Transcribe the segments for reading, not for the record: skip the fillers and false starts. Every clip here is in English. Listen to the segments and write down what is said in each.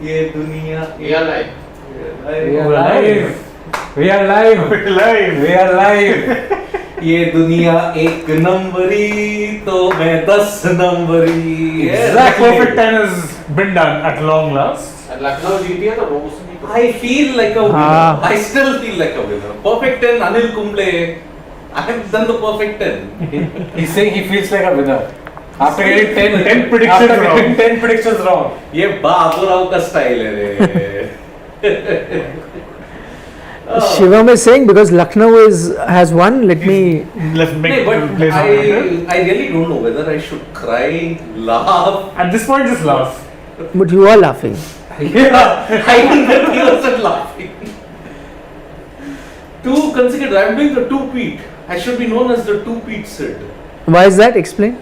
ये दुनिया We are live. We are live. We are live. We are live. We are live. ये दुनिया एक नंबरी तो मैं 10 नंबरी. That perfect 10 has been done at long last. And Lucknow GT तो रोज नहीं. I feel like a winner. I still feel like a winner. Perfect 10 Anil Kumble. I have done the perfect 10. He's saying he feels like a winner. After getting 10 predictions after wrong. getting 10 predictions wrong. ये बाबूराव का style है रे. Shivam is saying because Lucknow has won. Let me. Let's make No, but play something. I really don't know whether I should cry, laugh. At this point, just laugh. But you are laughing. Yeah, I think he wasn't laughing. 2 consecutive. I'm doing the 2-peat. I should be known as the 2-peat Sid. Why is that? Explain.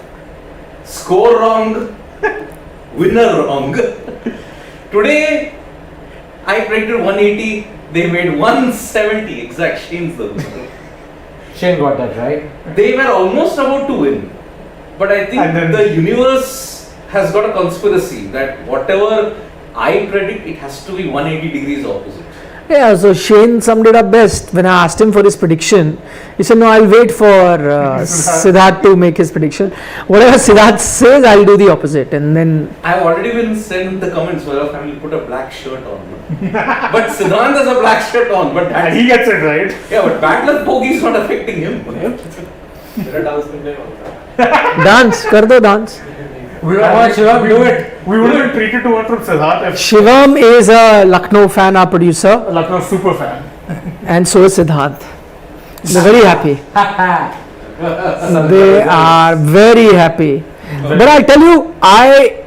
Score wrong, winner wrong. Today, I predicted 180. They made 170 exact. Shane's the winner. Shane got that right. They were almost about to win, but I think And then- the universe has got a conspiracy that whatever I predict, it has to be 180 degrees opposite. Yeah, so Shane summed it up best when I asked him for his prediction. He said, "No, I'll wait for Siddharth to make his prediction. Whatever Siddharth says, I'll do the opposite." And then I've already been sent in the comments where a family put a black shirt on. But Siddhant has a black shirt on, but And that, he gets it right. yeah, but bad luck bogey is not affecting him. मेरा dance करने वाला. dance, kar do dance. We Come on, Shivam, do it. We would have been treated to one from Siddharth if Shivam is a Lucknow fan, our producer, Lucknow super fan. and so is Siddharth. They're very happy. They are very happy. But I'll tell you, I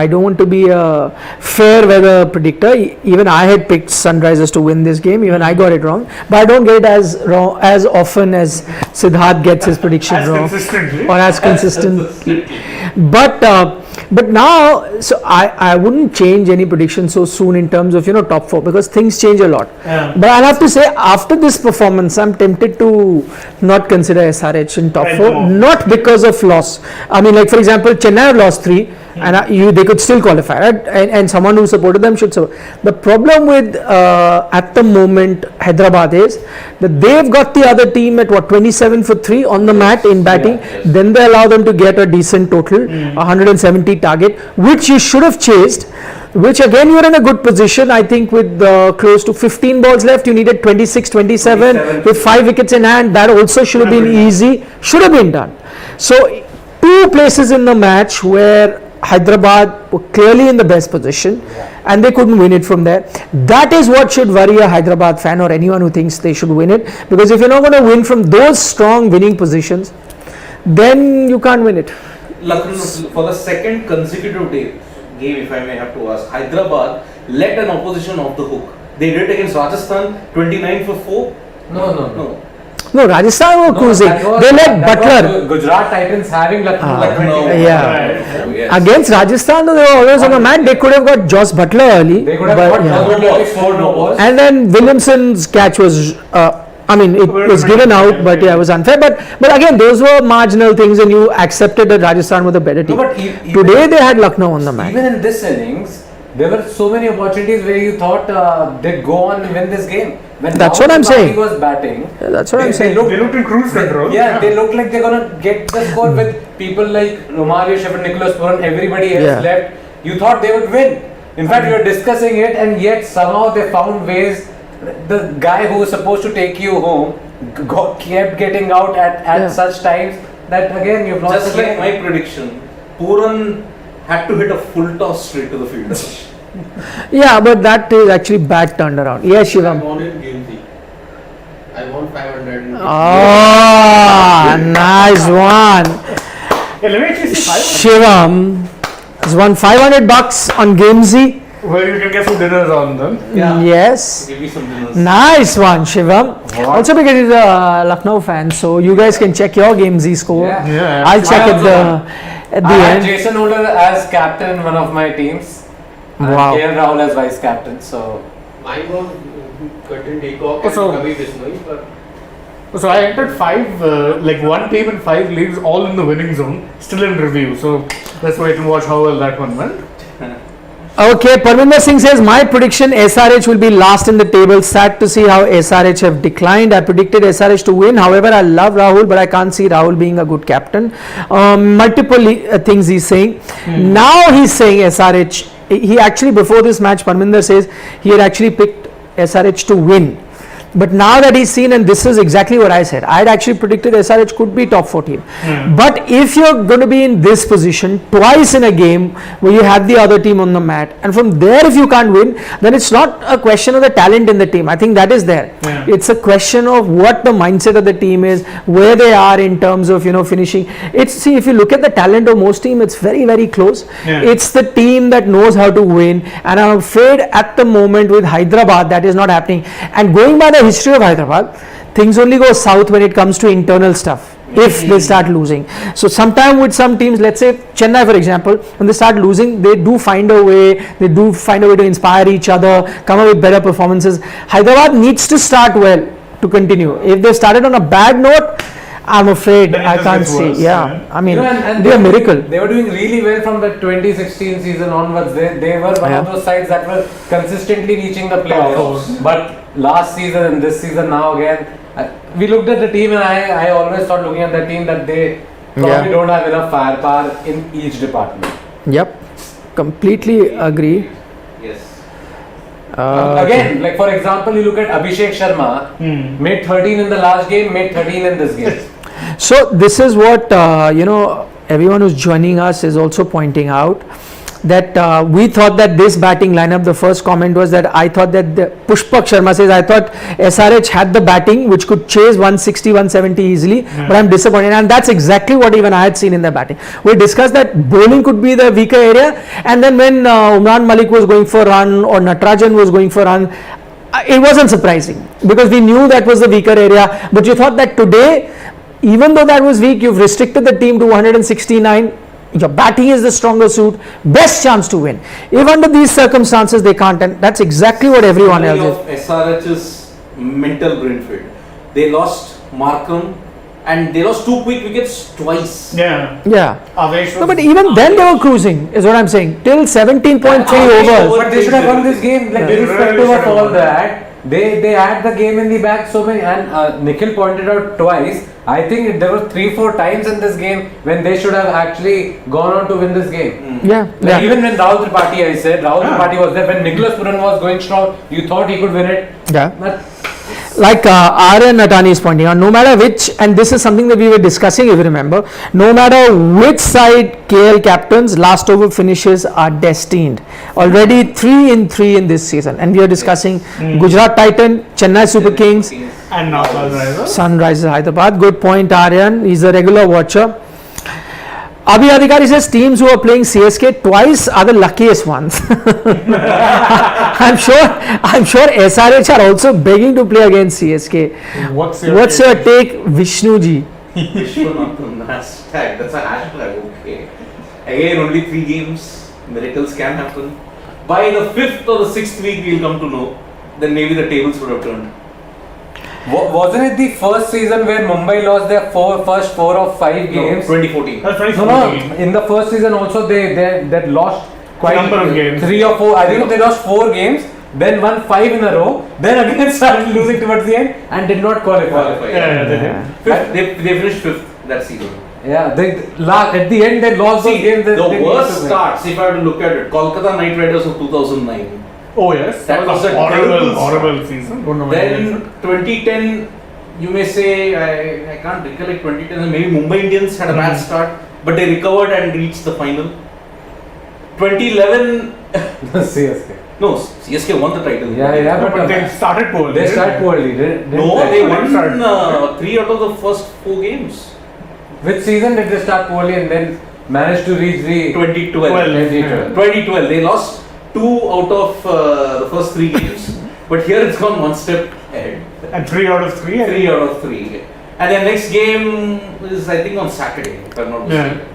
don't want to be a fair weather predictor. Even I had picked Sunrisers to win this game. Even I got it wrong. But I don't get it as wrong as often as Siddharth gets his prediction As wrong, consistently. or as consistently. But now, so I wouldn't change any prediction so soon in terms of top 4 because things change a lot. Yeah. But I'll have to say after this performance, I'm tempted to not consider SRH in top I 4. know. Not because of loss. I mean, like for example, Chennai have lost 3. And they could still qualify, right? And someone who supported them should support. The problem with at the moment Hyderabad is that they've got the other team at 27 for 3 on the mat in batting. Yeah, yes. Then they allow them to get a decent total, 170 target, which you should have chased. Which again you're in a good position. I think with close to 15 balls left, you needed 26, 27 with 5 wickets in hand. That also should have been easy. Should have been done. So 2 places in the match where Hyderabad were clearly in the best position and they couldn't win it from there. That is what should worry a Hyderabad fan or anyone who thinks they should win it, because if you're not going to win from those strong winning positions, then you can't win it. Lucknow, for the second consecutive game, if I may have to ask, Hyderabad let an opposition off the hook. They did it against Rajasthan, 29 for 4. No. No, Rajasthan were cruising. They let Butler. Gujarat Titans having Lucknow. Yeah. Yes. Against Rajasthan, though, they were always on the mat. They could have got Josh Butler early. They could have but, got yeah. 4 no balls. And then Williamson's catch was, it was given out, but yeah, it was unfair. But again, those were marginal things, and you accepted that Rajasthan was a better team. No, but Today they had Lucknow on the mat. Even in this innings, there were so many opportunities where you thought they'd go on and win this game. When That's what I'm saying. He was batting. Yeah, that's what I'm saying. They looked in cruise control. Yeah, they looked like they're gonna get the score with people like Romario, Shepard, Nicholas Puran, everybody else Yeah. left. You thought they would win. In fact, we were discussing it, and yet somehow they found ways. The guy who was supposed to take you home kept getting out at Yeah. such times that again you've lost Just the like game. my prediction, Puran had to hit a full toss straight to the fielder. Yeah, but that is actually bad turned around. Yeah, I Shivam. won in Gamezy. I won 500. In Oh, nice one. Yeah, let me actually see Shivam has won $500 on Gamezy. where you can get some dinners on them. Yeah. Yes. Give me some dinners. Nice one, Shivam. Also because he's a Lucknow fan, so you guys can check your Gamezy score. Yeah. Yeah. I'll check I at the I had end. Jason Holder as captain in one of my teams. And Wow. KL Rahul as vice captain. So Mine was Curtin Deacock and So- Ravi Bisnoy, but So I entered one team in 5 leagues, all in the winning zone, still in review. So let's wait and watch how well that one went. Okay, Parminder Singh says, my prediction SRH will be last in the table. Sad to see how SRH have declined. I predicted SRH to win. However, I love Rahul, but I can't see Rahul being a good captain. Multiple things he's saying. Now he's saying SRH. He actually, before this match, Parminder says he had actually picked SRH to win. But now that he's seen, and this is exactly what I said, I had actually predicted SRH could be top 14. But if you're going to be in this position twice in a game where you have the other team on the mat, and from there if you can't win, then it's not a question of the talent in the team. I think that is there. It's a question of what the mindset of the team is, where they are in terms of finishing. See, if you look at the talent of most team, it's very, very close. It's the team that knows how to win, and I'm afraid at the moment with Hyderabad that is not happening. And going by the history of Hyderabad, things only go south when it comes to internal stuff if they start losing. So sometime with some teams, let's say Chennai for example, when they start losing, they do find a way to inspire each other, come up with better performances. Hyderabad needs to start well to continue. If they started on a bad note, I'm afraid I can't see. I mean, they're a miracle. They were doing really well from the 2016 season onwards. They were one of those sides that were consistently reaching the playoffs. But last season and this season now again, we looked at the team, and I always thought looking at the team that they probably don't have enough firepower in each department. Yep, completely agree. Yes. Again, like for example, you look at Abhishek Sharma, made 13 in the last game, made 13 in this game. So this is what everyone who's joining us is also pointing out, that we thought that this batting lineup, the first comment was that I thought that Pushpak Sharma says, I thought SRH had the batting which could chase 160, 170 easily, but I'm disappointed, and that's exactly what even I had seen in the batting. We discussed that bowling could be the weaker area, and then when Umran Malik was going for a run or Natarajan was going for a run, it wasn't surprising because we knew that was the weaker area. But you thought that today, even though that was weak, you've restricted the team to 169. Your batting is the stronger suit, best chance to win. If under these circumstances they can't, and that's exactly what everyone else is. SRH's mental brain fade. They lost Markham and they lost 2 quick wickets twice. Yeah. Avesh No, but even then they were cruising, is what I'm saying. Till 17.3 overs. But they should have won this game, like irrespective of all that. They had the game in the bag so many, and Nikhil pointed out twice. I think there were 3-4 times in this game when they should have actually gone on to win this game. Even when Rahul Tripathi was there, when Nicholas Puran was going strong, you thought he could win it. But like Aryan Atani is pointing out, no matter which, and this is something that we were discussing if you remember, no matter which side KL captains, last over finishes are destined. Already 3 in 3 in this season, and we are discussing Gujarat Titan, Chennai Super Kings, and now Sunrisers Hyderabad. Good point, Aryan. He's a regular watcher. Abhi Adhikari says teams who are playing CSK twice are the luckiest ones. I'm sure SRH are also begging to play against CSK. What's your take, Vishnuji? Vishwanathan, hashtag. That's a hashtag. Okay. Again, only 3 games. Miracles can happen. By the 5th or the 6th week, we'll come to know. Then maybe the tables would have turned. wasn't it the first season where Mumbai lost their first 4 or 5 games? No, 2014. That's 2014. No, in the first season also they lost quite a number of games. 3 or 4. I think they lost 4 games, then won 5 in a row, then again started losing towards the end and did not qualify. They finished 5th that season. Yeah, at the end they lost those games. The worst starts, if I were to look at it, Kolkata Knight Riders of 2009. Oh yes, That was a horrible season. Then 2010, you may say, I can't recollect 2010, maybe Mumbai Indians had a bad start, but they recovered and reached the final. 2011, CSK. no, CSK won the title. But they started poorly. They started poorly. They won 3 out of the first 4 games. Which season did they start poorly and then managed to reach the 2012. 2012. They lost 2 out of the first 3 games, but here it's gone one step ahead. And 3 out of 3? 3 out of 3. And the next game is, I think, on Saturday, if I'm not mistaken.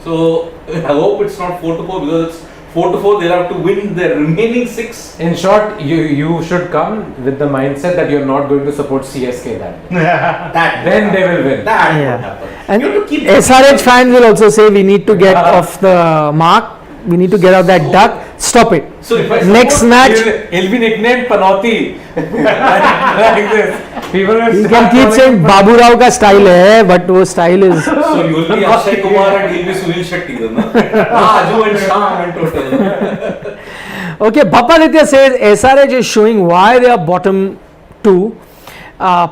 So I hope it's not 4-4 because it's 4-4, they'll have to win their remaining 6. In short, you should come with the mindset that you're not going to support CSK that day. That Then they will win. That Yeah. won't happen. And You have to keep SRH fans will also say we need to get off the mark. We need to get out that duck. Stop it. So if I Next support- match, He'll be nicknamed Panoti. like this. People will you start can keep calling saying him Babu Rao ka style hai, but wo style is. So you'll be Akshay Kumar and he'll be Sunil Shetty then, no? Raju and Sham in total. Okay, Bappaditya says SRH is showing why they are bottom 2.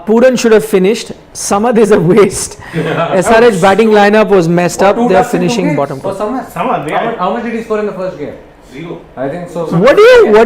Puran should have finished. Samad is a waste. SRH batting lineup was messed up. They are finishing bottom 2. For Samad. Samad, yeah. How much did he score in the first game? 0. I think so. What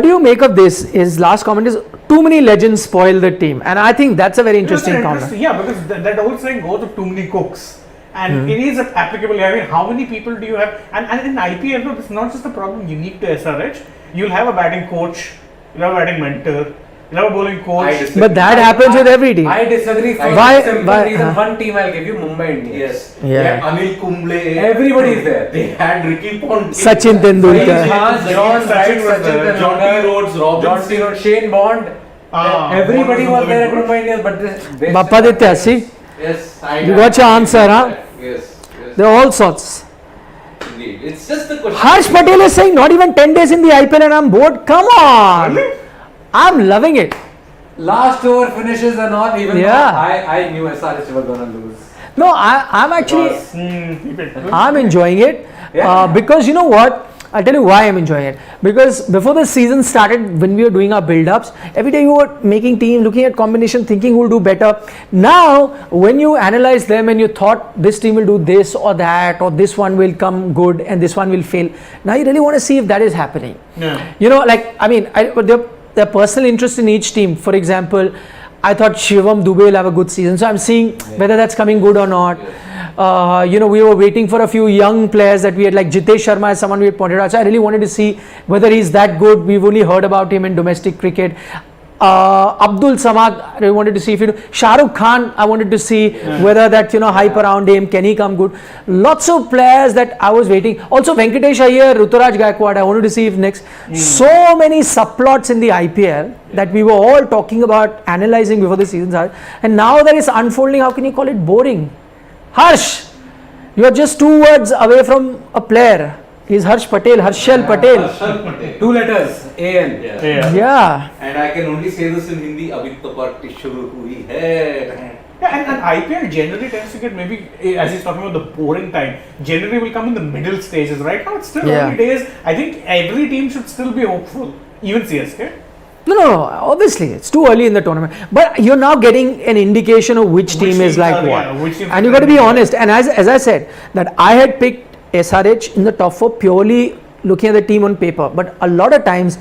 do you make of this? His last comment is too many legends spoil the team, and I think that's a very interesting comment. Yeah, because that old saying goes of too many cooks. And it is applicable. I mean, how many people do you have? And in IPL, no, it's not just a problem unique to SRH. You'll have a batting coach, you'll have a batting mentor, you'll have a bowling I coach. disagree. But that happens with every team. I disagree for Why- the simple why- reason. One team I'll give you, Mumbai Indians. Yes. Yeah. Anil Kumble. Everybody is there. They had Ricky Ponting. Sachin Tendulkar. John Sachin was there. John T. Rhodes, John T. Robinson. Rhodes, Shane Bond. Everybody Bond was there at good. Mumbai Indians, but they Bappaditya, see, Yes. You got your answer, huh? Yes. there are all sorts. Indeed. It's just the question. Harsh Patel is saying not even 10 days in the IPL and I'm bored. Come on. I'm loving it. last over finishes and all. Even Yeah. though I knew SRH were gonna lose. No, I'm actually, Because- I'm enjoying it Yeah. because you know what? I'll tell you why I'm enjoying it. Because before the season started, when we were doing our build-ups, every day you were making team, looking at combination, thinking who'll do better. Now, when you analyze them and you thought this team will do this or that, or this one will come good and this one will fail, now you really want to see if that is happening. Yeah. You know, like, I mean, there are personal interest in each team. For example, I thought Shivam Dubey will have a good season. So I'm seeing whether that's coming good or not. You know, we were waiting for a few young players that we had, like Jitesh Sharma is someone we had pointed out. So I really wanted to see whether he's that good. We've only heard about him in domestic cricket. Abdul Samad, I wanted to see if he do. Shah Rukh Khan, I wanted to see whether that, you know, hype around him, can he come good. Lots of players that I was waiting. Also Venkatesh Iyer, Ruturaj Gaikwad, I wanted to see if next. So many subplots in the IPL that we were all talking about, analyzing before the season started. And now that is unfolding, how can you call it boring? Harsh, you are just 2 words away from a player. He's Harsh Patel, Harshal Patel. Harshal Patel. 2 letters, AN. Yeah. Yeah. Yeah. And I can only say this in Hindi. Abhi to party shuru hui hai. Yeah, and IPL generally tends to get maybe, as he's talking about the boring time, generally will come in the middle stages. Right now, it's still Yeah. early days. I think every team should still be hopeful, even CSK. No, obviously, it's too early in the tournament. But you're now getting an indication of which team is teams like are- what. yeah, which teams And you are got to be like what. honest. And as I said, that I had picked SRH in the top 4 purely looking at the team on paper. But a lot of times,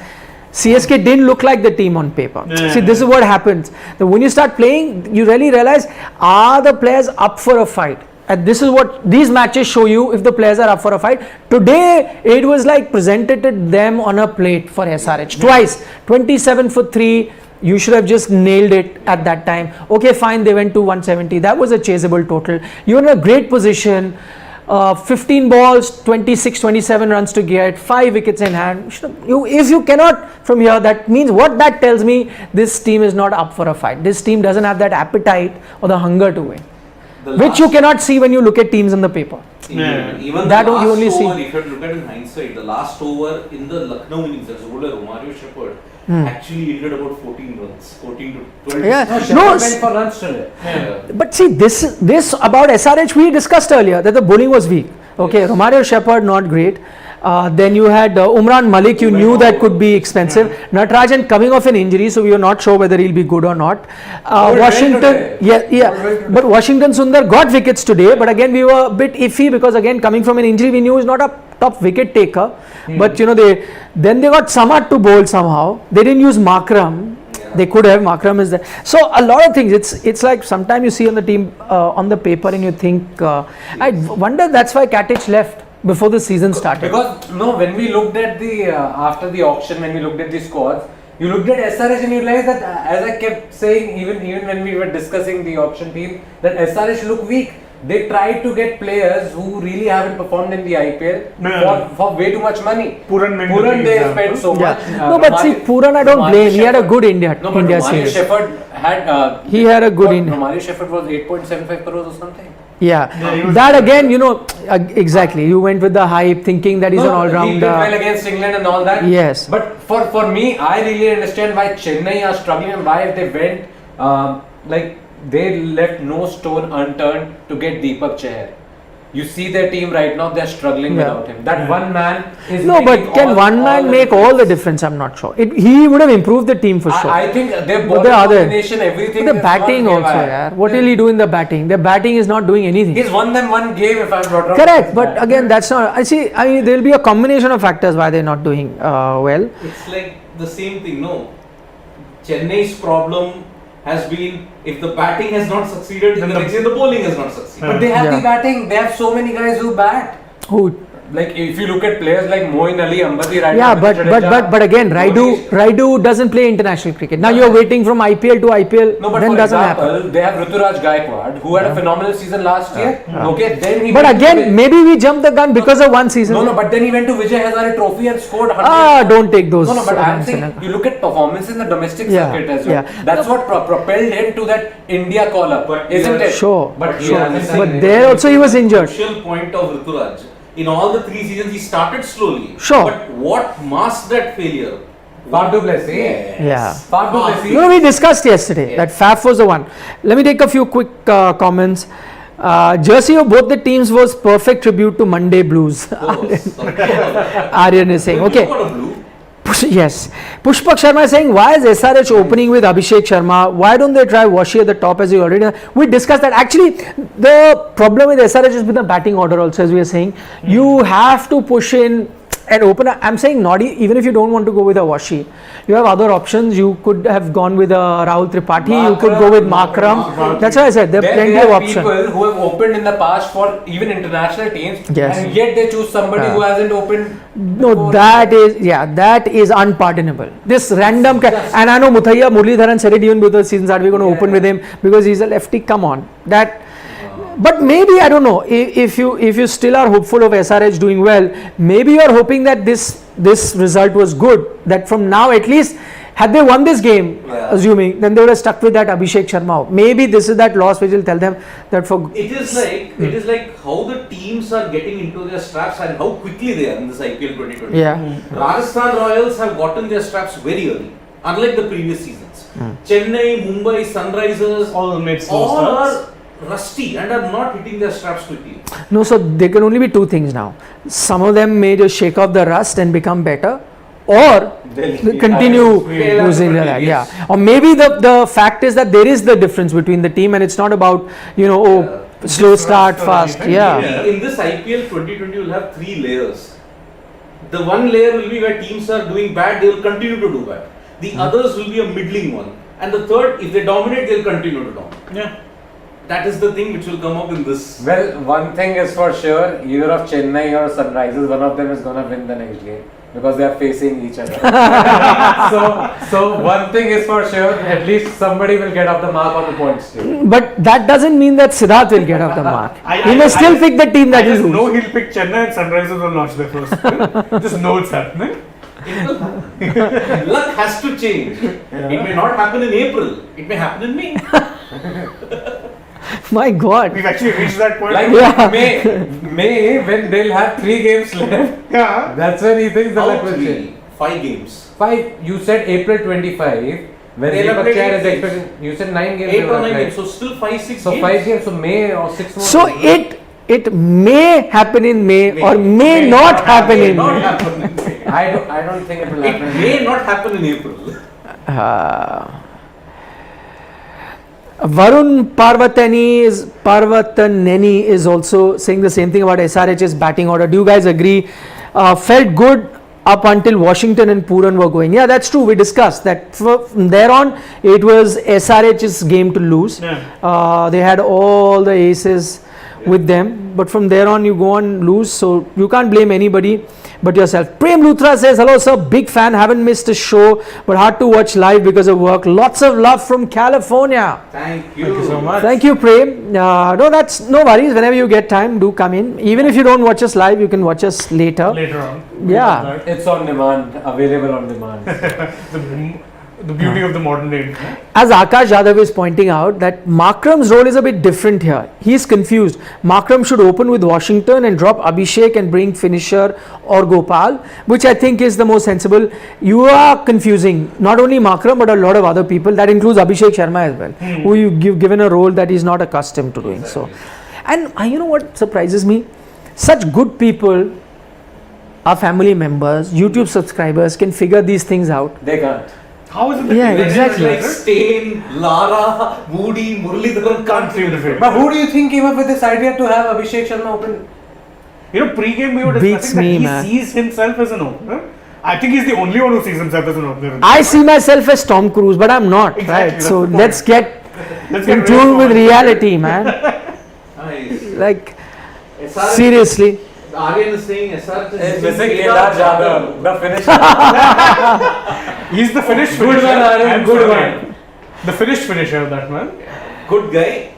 CSK didn't look like the team on paper. Yeah. See, this is what happens. That when you start playing, you really realize, are the players up for a fight? And this is what these matches show you, if the players are up for a fight. Today, it was like presented to them on a plate for SRH. Twice, 27 for 3. You should have just nailed it at that time. Okay, fine, they went to 170. That was a chaseable total. You're in a great position. 15 balls, 26, 27 runs to get, 5 wickets in hand. If you cannot from here, that means what that tells me, this team is not up for a fight. This team doesn't have that appetite or the hunger to win, The which you last- cannot see when you look at teams on the paper. Even, even That the you last only see. over, if you look at it in hindsight, the last over in the Lucknow innings, there's a bowler, Romario Shepherd, actually yielded about 14 runs, 14 to 12. Yeah. No, No, Shepherd went for runs today. Yeah. But see, this about SRH we discussed earlier, that the bowling was weak. Okay, Yes. Romario Shepherd not great. Then you had Umran Malik, you knew that could be expensive. Natarajan coming off an injury, so we were not sure whether he'll be good or not. well Washington, today. yeah. well today. But Washington Sundar got wickets today, but again we were a bit iffy because again coming from an injury, we knew he's not a top wicket taker. But you know they got Samad to bowl somehow. They didn't use Makram. They could have. Makram is there. So a lot of things. It's like sometimes you see on the team on the paper and you think. I wonder that's why Katic left before the season started. Because no, when we looked at the after the auction, when we looked at the squads, you looked at SRH and you realized that as I kept saying, even when we were discussing the auction team, that SRH look weak. they try to get players who really haven't performed in the IPL for way too much money. Puran they spent so much. No, but see, Puran, I don't blame. He had a good India series. Shepherd had. He had a good India. Romari Shepherd was 8.75 crores or something. Yeah, that again, exactly. You went with the hype, thinking that he's an all-rounder. He did well against England and all that. Yes. But for me, I really understand why Chennai are struggling and why they went they left no stone unturned to get Deepak Chahar. You see their team right now; they're struggling without him. That one man is. No, but can one man make all the difference? I'm not sure. He would have improved the team for sure. I think their bowling combination, everything. But the batting also, yeah. What will he do in the batting? The batting is not doing anything. He's won them one game, if I'm not wrong. Correct, but again, that's not. I mean, there will be a combination of factors why they're not doing well. It's like the same thing. No, Chennai's problem has been if the batting has not succeeded, then the next year the bowling has not succeeded. But they have the batting. They have so many guys who bat. Who? Like if you look at players like Moeen Ali, Ambati, right? Yeah, but again, Raidu doesn't play international cricket. Now you're waiting from IPL to IPL. No, but then for doesn't example, happen. they have Ruturaj Gaikwad, who had a phenomenal season last year. Okay, then he. But again, maybe we jumped the gun because of one season. No, but then he went to Vijay Hazare Trophy and scored 100. Don't take those. No, but I'm saying you look at performance in the domestic circuit as well. Yeah. That's what propelled him to that India call-up, isn't it? Sure. But there also he was injured. The crucial point of Ruturaj. In all the 3 seasons, he started slowly. Sure. But what masked that failure? Faf du Plessis. Yeah. Faf du Plessis. We discussed yesterday that Faf was the one. Let me take a few quick comments. Jersey of both the teams was perfect tribute to Monday Blues. Aryan is saying, okay. Yes. Pushpak Sharma is saying, why is SRH opening with Abhishek Sharma? Why don't they try Washi at the top as you already know? We discussed that. Actually, the problem with SRH is with the batting order also, as we are saying. You have to push in an opener. I'm saying not even if you don't want to go with a Washi. You have other options. You could have gone with a Rahul Tripathi. You could go with Markram. That's why I said there are plenty of options. People who have opened in the past for even international teams, Yes. and yet they choose somebody who hasn't opened. No, that is unpardonable. This random and I know Muthaiya Muralidharan said it even before the season started, we're going to open with him because he's a lefty. Come on, but maybe I don't know if you still are hopeful of SRH doing well. Maybe you are hoping that this result was good. That from now at least, had they won this game, assuming, then they would have stuck with that Abhishek Sharma. Maybe this is that loss which will tell them that for. It is like how the teams are getting into their straps and how quickly they are in this IPL 2020. Yeah. Rajasthan Royals have gotten their straps very early, unlike the previous seasons. Chennai, Mumbai, Sunrisers, all are rusty and are not hitting their straps quickly. No, so there can only be two things now. Some of them may just shake off the rust and become better, or continue losing their lag. Yeah. Or maybe the fact is that there is the difference between the team and it's not about, slow start, fast. Yeah. In this IPL 2020, you will have 3 layers. The one layer will be where teams are doing bad, they will continue to do bad. The others will be a middling one. And the third, if they dominate, they will continue to dominate. Yeah. That is the thing which will come up in this. Well, one thing is for sure, either of Chennai or Sunrisers, one of them is going to win the next game because they are facing each other. so one thing is for sure, at least somebody will get off the mark on the points too. But that doesn't mean that Siddharth will get off the mark. He may still pick the team that will lose. No, he'll pick Chennai and Sunrisers will launch their first. Just know it's happening. Luck has to change. It may not happen in April. It may happen in May. My God. We've actually reached that point. Like May, when they'll have 3 games left. Yeah. That's when he thinks the luck will 3? change. 5 games. 5. You said April 25. When Deepak Chahar is expected. You said 9 games. 8 or 9 games. So still 5, 6 So games. 5 games. So May or 6 more. So it may happen in May or may not happen in Not May. happen in May. I don't think it will It happen. may not happen in April. Varun Parvataneni is also saying the same thing about SRH's batting order. Do you guys agree? Felt good up until Washington and Puran were going. Yeah, that's true. We discussed that from there on, it was SRH's game to lose. Yeah. They had all the aces with them, but from there on you go on lose, so you can't blame anybody. but yourself. Prem Luthra says, hello sir, big fan, haven't missed a show, but hard to watch live because of work. Lots of love from California. Thank you. Thank you so much. Thank you, Prem. No, that's no worries. Whenever you get time, do come in. Even if you don't watch us live, you can watch us later. Later on. Yeah. It's on demand, available on demand. The beauty of the modern age. As Akash Yadav is pointing out, that Markram's role is a bit different here. He is confused. Markram should open with Washington and drop Abhishek and bring finisher or Gopal, which I think is the most sensible. You are confusing not only Markram but a lot of other people. That includes Abhishek Sharma as well, who you've given a role that he's not accustomed to doing. So, and you know what surprises me? Such good people, our family members, YouTube subscribers, can figure these things out. They can't. How is it that Yeah, you guys exactly. Like Stain, Lara, Moody, Muralidharan can't seem to fit. But who do you think came up with this idea to have Abhishek Sharma open? You know, pre-game we were Beats discussing me, that he man. sees himself as an opener. I think he's the only one who sees himself as an opener. I see myself as Tom Cruise, but I'm not. Exactly, Right? that's So the point. let's get Let's in get tune real with for it. reality, man. Nice. Like SRH seriously. Aryan is saying SRH It's is missing Kedar Kedar Jadhav. Jadhav, the finisher. He's the finished Good finisher. one, Aryan, I'm good sorry. one. The finished finisher of that man. Good guy,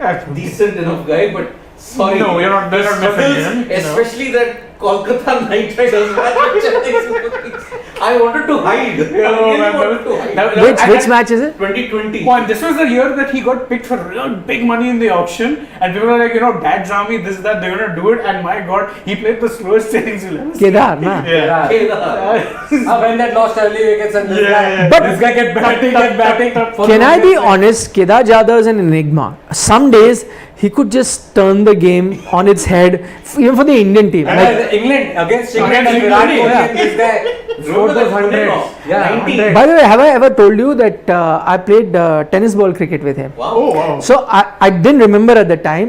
Yeah. decent enough guy, but sorry. No, you're not- they're not missing Struggles, him, you know. especially that Kolkata Knight Riders match with Chennai Super Kings. I wanted to hide. I really man, wanted to hide. that- Which match is it? 2020. Oh, and this was the year that he got picked for real big money in the auction, and people were like, you know, Dad's Army, this, that, they're gonna do it, and my God, he played the slowest innings you'll ever see. Kedar, na? Yeah. Kedar. When that lost early wickets and this Yeah, guy, yeah. But- this guy get batting. for Can no I be reason. honest? Kedar Jadhav is an enigma. Some days he could just turn the game on its head, even for the Indian team. And Like, England against England, Against and Virat England, Kohli, yeah. and this guy scored those hundreds. Yeah, 90. 100. by the way, have I ever told you that I played tennis ball cricket with him? Wow. Oh, wow. So I didn't remember at the time.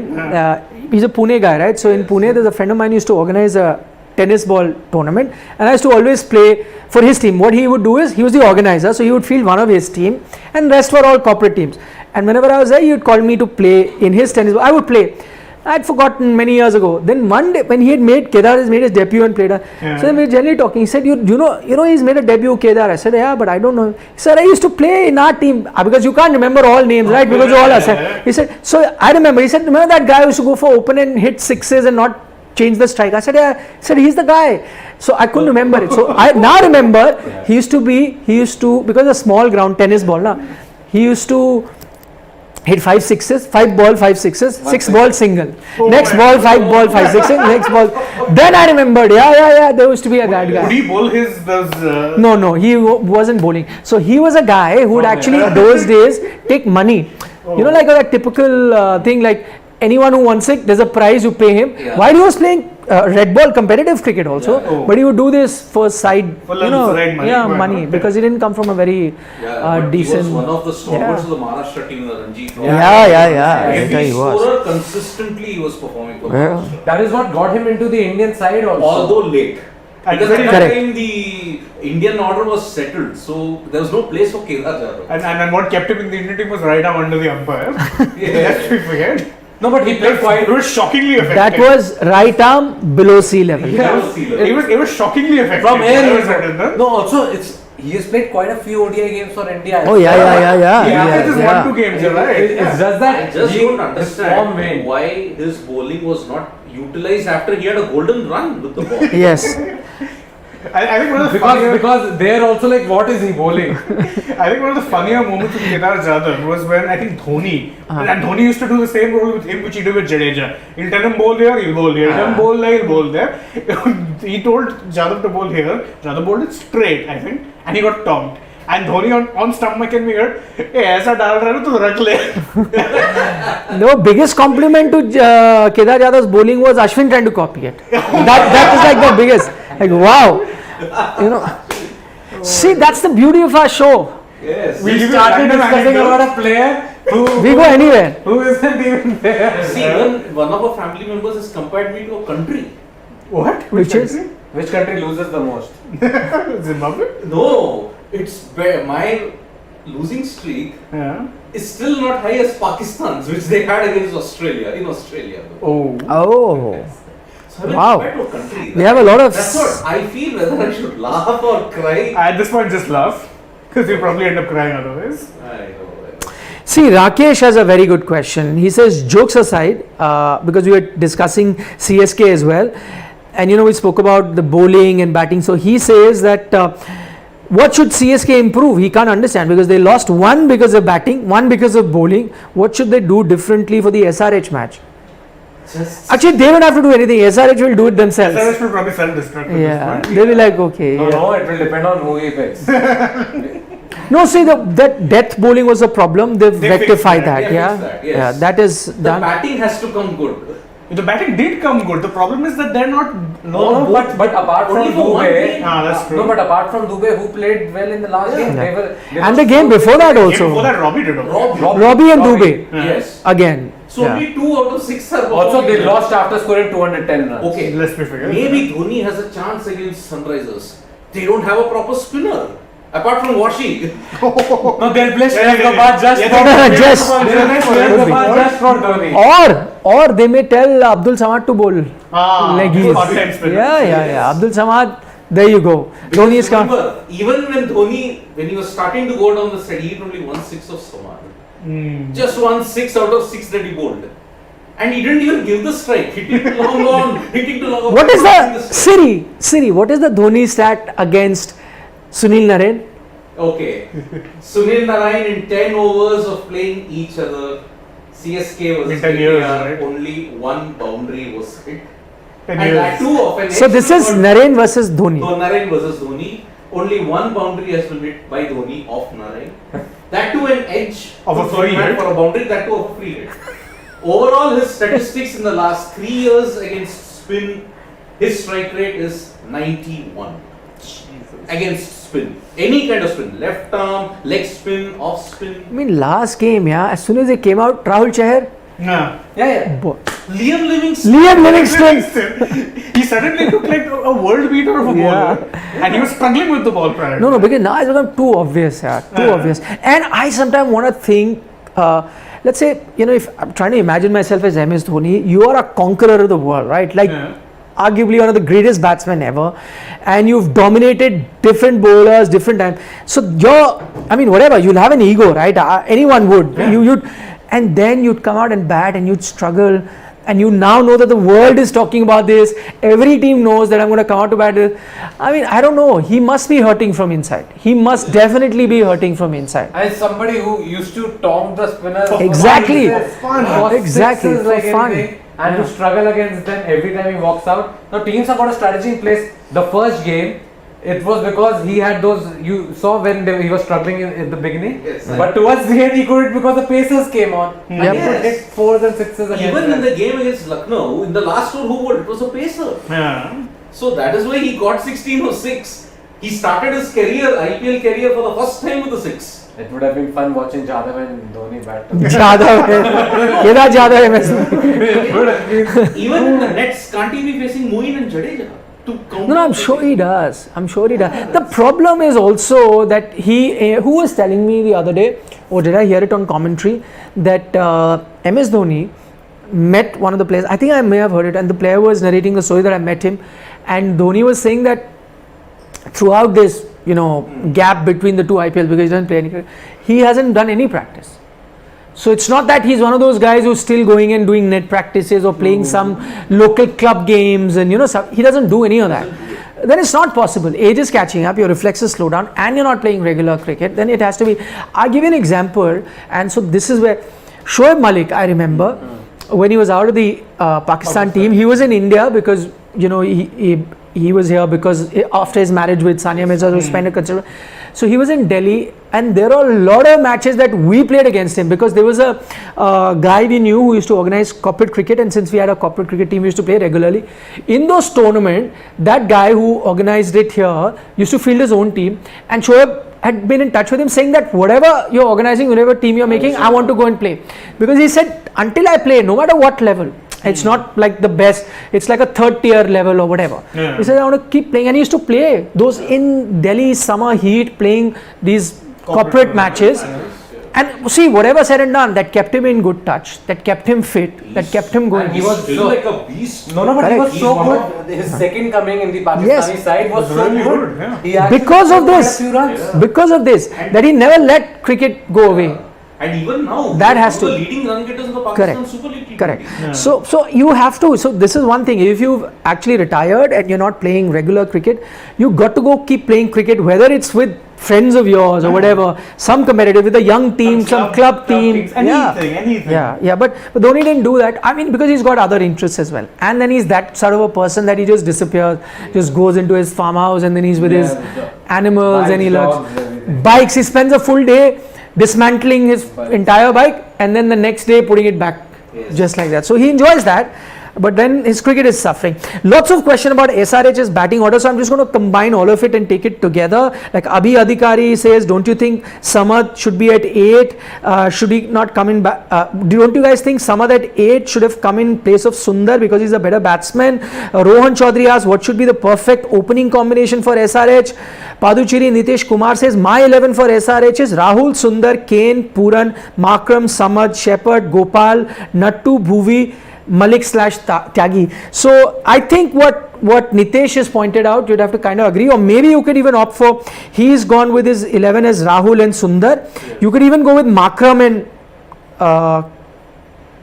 He's a Pune guy, right? So in Pune, there's a friend of mine who used to organize a tennis ball tournament, and I used to always play for his team. What he would do is he was the organizer, so he would field one of his team, and rest were all corporate teams. And whenever I was there, he would call me to play in his tennis ball. I would play. I'd forgotten many years ago. Then one day when he had Kedar has made his debut and played. So we were generally talking. He said, you know he's made a debut, Kedar. I said, yeah, but I don't know. He said, I used to play in our team because you can't remember all names, right? Because you all are. He said, so I remember. He said, remember that guy who used to go for open and hit sixes and not change the strike? I said, yeah. He said, he's the guy. So I couldn't remember it. So I now remember he used to because a small ground tennis ball, na, he used to hit 5 sixes, 5 ball, 5 sixes, 6 ball single. Next ball, 5 ball, 5 sixes, next ball. Then I remembered, yeah, there used to be a that Would guy. he bowl his, No, he wasn't bowling. So he was a guy who would actually, those days, take money. You know, like that typical thing, like anyone who wants it, there's a prize, you pay him. Yeah. While he was playing red ball competitive cricket also, Yeah. Oh. but he would do this for side, For you know, side money. yeah, Right, money, okay. because he didn't come from a very Yeah, but decent. he was one of the stalwarts Yeah. of the Maharashtra team in the Ranji Trophy. Yeah. Every He was. scorer consistently he was performing for Yeah. Maharashtra. That is what got him into the Indian side also. Although late. And Because at very- that Correct. time the Indian order was settled, so there was no place for Kedar Jadhav. and what kept him in the Indian team was right arm under the umpire. Yeah. Lest we forget. No, but he played quite. It was shockingly effective. That was right arm below sea level. That was Sealer. It was shockingly effective. From here, That he was certain, no? no, also he has played quite a few ODI games for India. Oh yeah. He averages yeah. 1-2 games, you're right. It's just that I just he- don't his form understand waned. why his bowling was not utilized after he had a golden run with the ball. Yes. I think one of the funnier, Because they're also like, what is he bowling? I think one of the funnier moments with Kedar Jadhav was when I think Dhoni, and Dhoni used to do the same role with him which he did with Jadeja. He'll tell him bowl here, he'll bowl here. Tell him bowl there, he'll bowl there. He told Jadhav to bowl here. Jadhav bowled it straight, I think, and he got tonked. And Dhoni on stomach and we heard, "Hey, ऐसा डाल रहा है ना तो रख ले." No, biggest compliment to Kedar Jadhav's bowling was Ashwin trying to copy it. That was like the biggest. Like wow, you know. See, that's the beauty of our show. Yes. We give you started random discussing anecdotes. about a player who We go anywhere. who isn't even there. See, even one of our family members has compared me to a country. What? Which is? country? Which country loses the most? Zimbabwe? No, my losing streak Yeah. is still not high as Pakistan's, which they had against Australia, in Australia. Oh. Oh. So I mean, Wow. compared to a country, We have a lot of That's what I feel, whether I should laugh or cry. At this point, just laugh because you probably end up crying otherwise. I know. See, Rakesh has a very good question. He says, jokes aside, because we were discussing CSK as well, and we spoke about the bowling and batting. So he says that what should CSK improve? He can't understand because they lost one because of batting, one because of bowling. What should they do differently for the SRH match? Actually, they don't have to do anything. SRH will do it themselves. SRH will probably self-destruct. Yeah, they'll be like, okay. No, yeah. no, it will depend on who he picks. No, see, that death bowling was a problem. They've They rectified fixed that. that. They Yeah, fixed that, yes. yeah, that is The done. batting has to come good. The batting did come good. The problem is that they're not. No, but apart from Only for one Dubey, game. That's true. no, but apart from Dubey, who played well in the last game, Yeah. they were. And the game before that Game also. before that, Robbie did okay. Robbie and Dubey Yes. again. So Yeah. only 2 out of 6 are Also, they performing. lost after scoring 210 runs. Okay, Let's be fair. maybe Dhoni has a chance against Sunrisers. They don't have a proper spinner. Apart from Washi. No, they'll play Shreyas yeah, Gopal just yeah. for Just- They'll play Shreyas Could be. Gopal just for Dhoni. Or they may tell Abdul Samad to bowl leggies. Part-time spinner. Yeah. Abdul Samad, there you go. Dhoni is come. Remember, even when Dhoni, when he was starting to go down the side, he hit only 1/6 of Samad. Just 1/6 out of 6 that he bowled. And he didn't even give the strike. Hitting long on, hitting to long on. What is not the strike. Siri? What is the Dhoni stat against Sunil Narine? Okay. Sunil Narayan in 10 overs of playing each other. CSK was In 10 years, KKR, right? only 1 boundary was hit. 10 And that years. too of an So this is extra Narine versus Dhoni. Narayan versus Dhoni. Only 1 boundary has been hit by Dhoni of Narayan. That too an edge Of a to free Dhoni hit. for a boundary. That too of a free hit. Overall, his statistics in the last 3 years against spin, his strike rate is 91. Against spin, any kind of spin, left arm, leg spin, off spin. I mean, last game, as soon as he came out, Rahul Chahar, Nah. Yeah. Liam Livingston. Liam Livingston. He suddenly looked like a world beater of a Yeah. bowler. And he was struggling with the ball prior. No, because now it's become too obvious, too obvious. And I sometimes want to think, let's say, if I'm trying to imagine myself as MS Dhoni, you are a conqueror of the world, right? Like, arguably one of the greatest batsmen ever, and you've dominated different bowlers, different times. So whatever, you'll have an ego, right? Anyone would. Yeah. You'd, and then you'd come out and bat, and you'd struggle. And you now know that the world is talking about this. Every team knows that I'm going to come out to bat. I mean, I don't know. He must be hurting from inside. He must definitely be hurting from inside. As somebody who used to taunt the spinners Exactly. for fun. Exactly, sixes for like fun. anything, and to struggle against them every time he walks out. Now teams have got a strategy in place. The first game, it was because he had those. You saw when he was struggling in the beginning, Yes. but towards the end he couldn't because the Pacers came on. And Yep. he could hit 4s and 6s against Even in them. the game against Lucknow, in the last over, who bowled? It was a pacer. Yeah. So that is why he got 16 or 6. He started his IPL career for the first time with a 6. It would have been fun watching Jadhav and Dhoni bat. Jadhav, Kedar Jadhav MS. It would have been. Even in the nets, can't he be facing Moeen and Jadeja to counter? No, I'm sure he does. The problem is also that who was telling me the other day, or did I hear it on commentary, that MS Dhoni met one of the players. I think I may have heard it, and the player was narrating the story that I met him, and Dhoni was saying that throughout this, gap between the two IPLs, because he doesn't play any cricket, he hasn't done any practice. So it's not that he's one of those guys who's still going and doing net practices or playing some local club games, and he doesn't do any of that. Then it's not possible. Age is catching up, your reflexes slow down, and you're not playing regular cricket. Then it has to be. I'll give you an example, and so this is where Shoaib Malik, I remember, when he was out of the Pakistan team, he was in India because he was here because after his marriage with Sania Mirza, who spent a considerable. So he was in Delhi, and there are a lot of matches that we played against him because there was a guy we knew who used to organize corporate cricket, and since we had a corporate cricket team, we used to play regularly. In those tournaments, that guy who organized it here used to field his own team, and Shoaib had been in touch with him saying that whatever you're organizing, whatever team you're making, I want to go and play. Because he said, until I play, no matter what level, it's not like the best, it's like a 3rd tier level or whatever. Yeah. He said, I want to keep playing. And he used to play those in Delhi summer heat, playing these corporate matches. And see, whatever said and done, that kept him in good touch, that kept him fit, that kept him going. And he was still so- like a beast. No, but he was Correct. so He's one good. His second coming in the Pakistani Yes. side was so Really good. good, yeah. He actually Because of scored quite a this. few runs. Because of this, that he never let cricket go away. And even now, That he's has one of to- the leading run getters in the Pakistan Correct. Super League T20. Correct. Yeah. So you have to. So this is one thing. If you've actually retired and you're not playing regular cricket, you got to go keep playing cricket, whether it's with friends of yours or whatever, some competitive with a young team, some club team. teams, anything. Yeah. But Dhoni didn't do that. I mean, because he's got other interests as well. And then he's that sort of a person that he just disappears, just goes into his farmhouse and then he's with his animals and he Dogs, looks. everything. Bikes, he spends a full day dismantling his entire bike and then the next day putting it back, just like that. So he enjoys that. But then his cricket is suffering. Lots of question about SRH's batting order, so I'm just going to combine all of it and take it together. Like Abhi Adhikari says, don't you think Samad should be at 8? Should he not come in back? Don't you guys think Samad at 8 should have come in place of Sundar because he's a better batsman? Rohan Chaudhary asks, what should be the perfect opening combination for SRH? Paduchiri Nitesh Kumar says, my 11 for SRH is Rahul, Sundar, Kane, Puran, Makram, Samad, Shepherd, Gopal, Nattu, Bhuvi, Malik / Tyagi. So I think what Nitesh has pointed out, you'd have to kind of agree, or maybe you could even opt for, he's gone with his 11 as Rahul and Sundar. You could even go with Makram and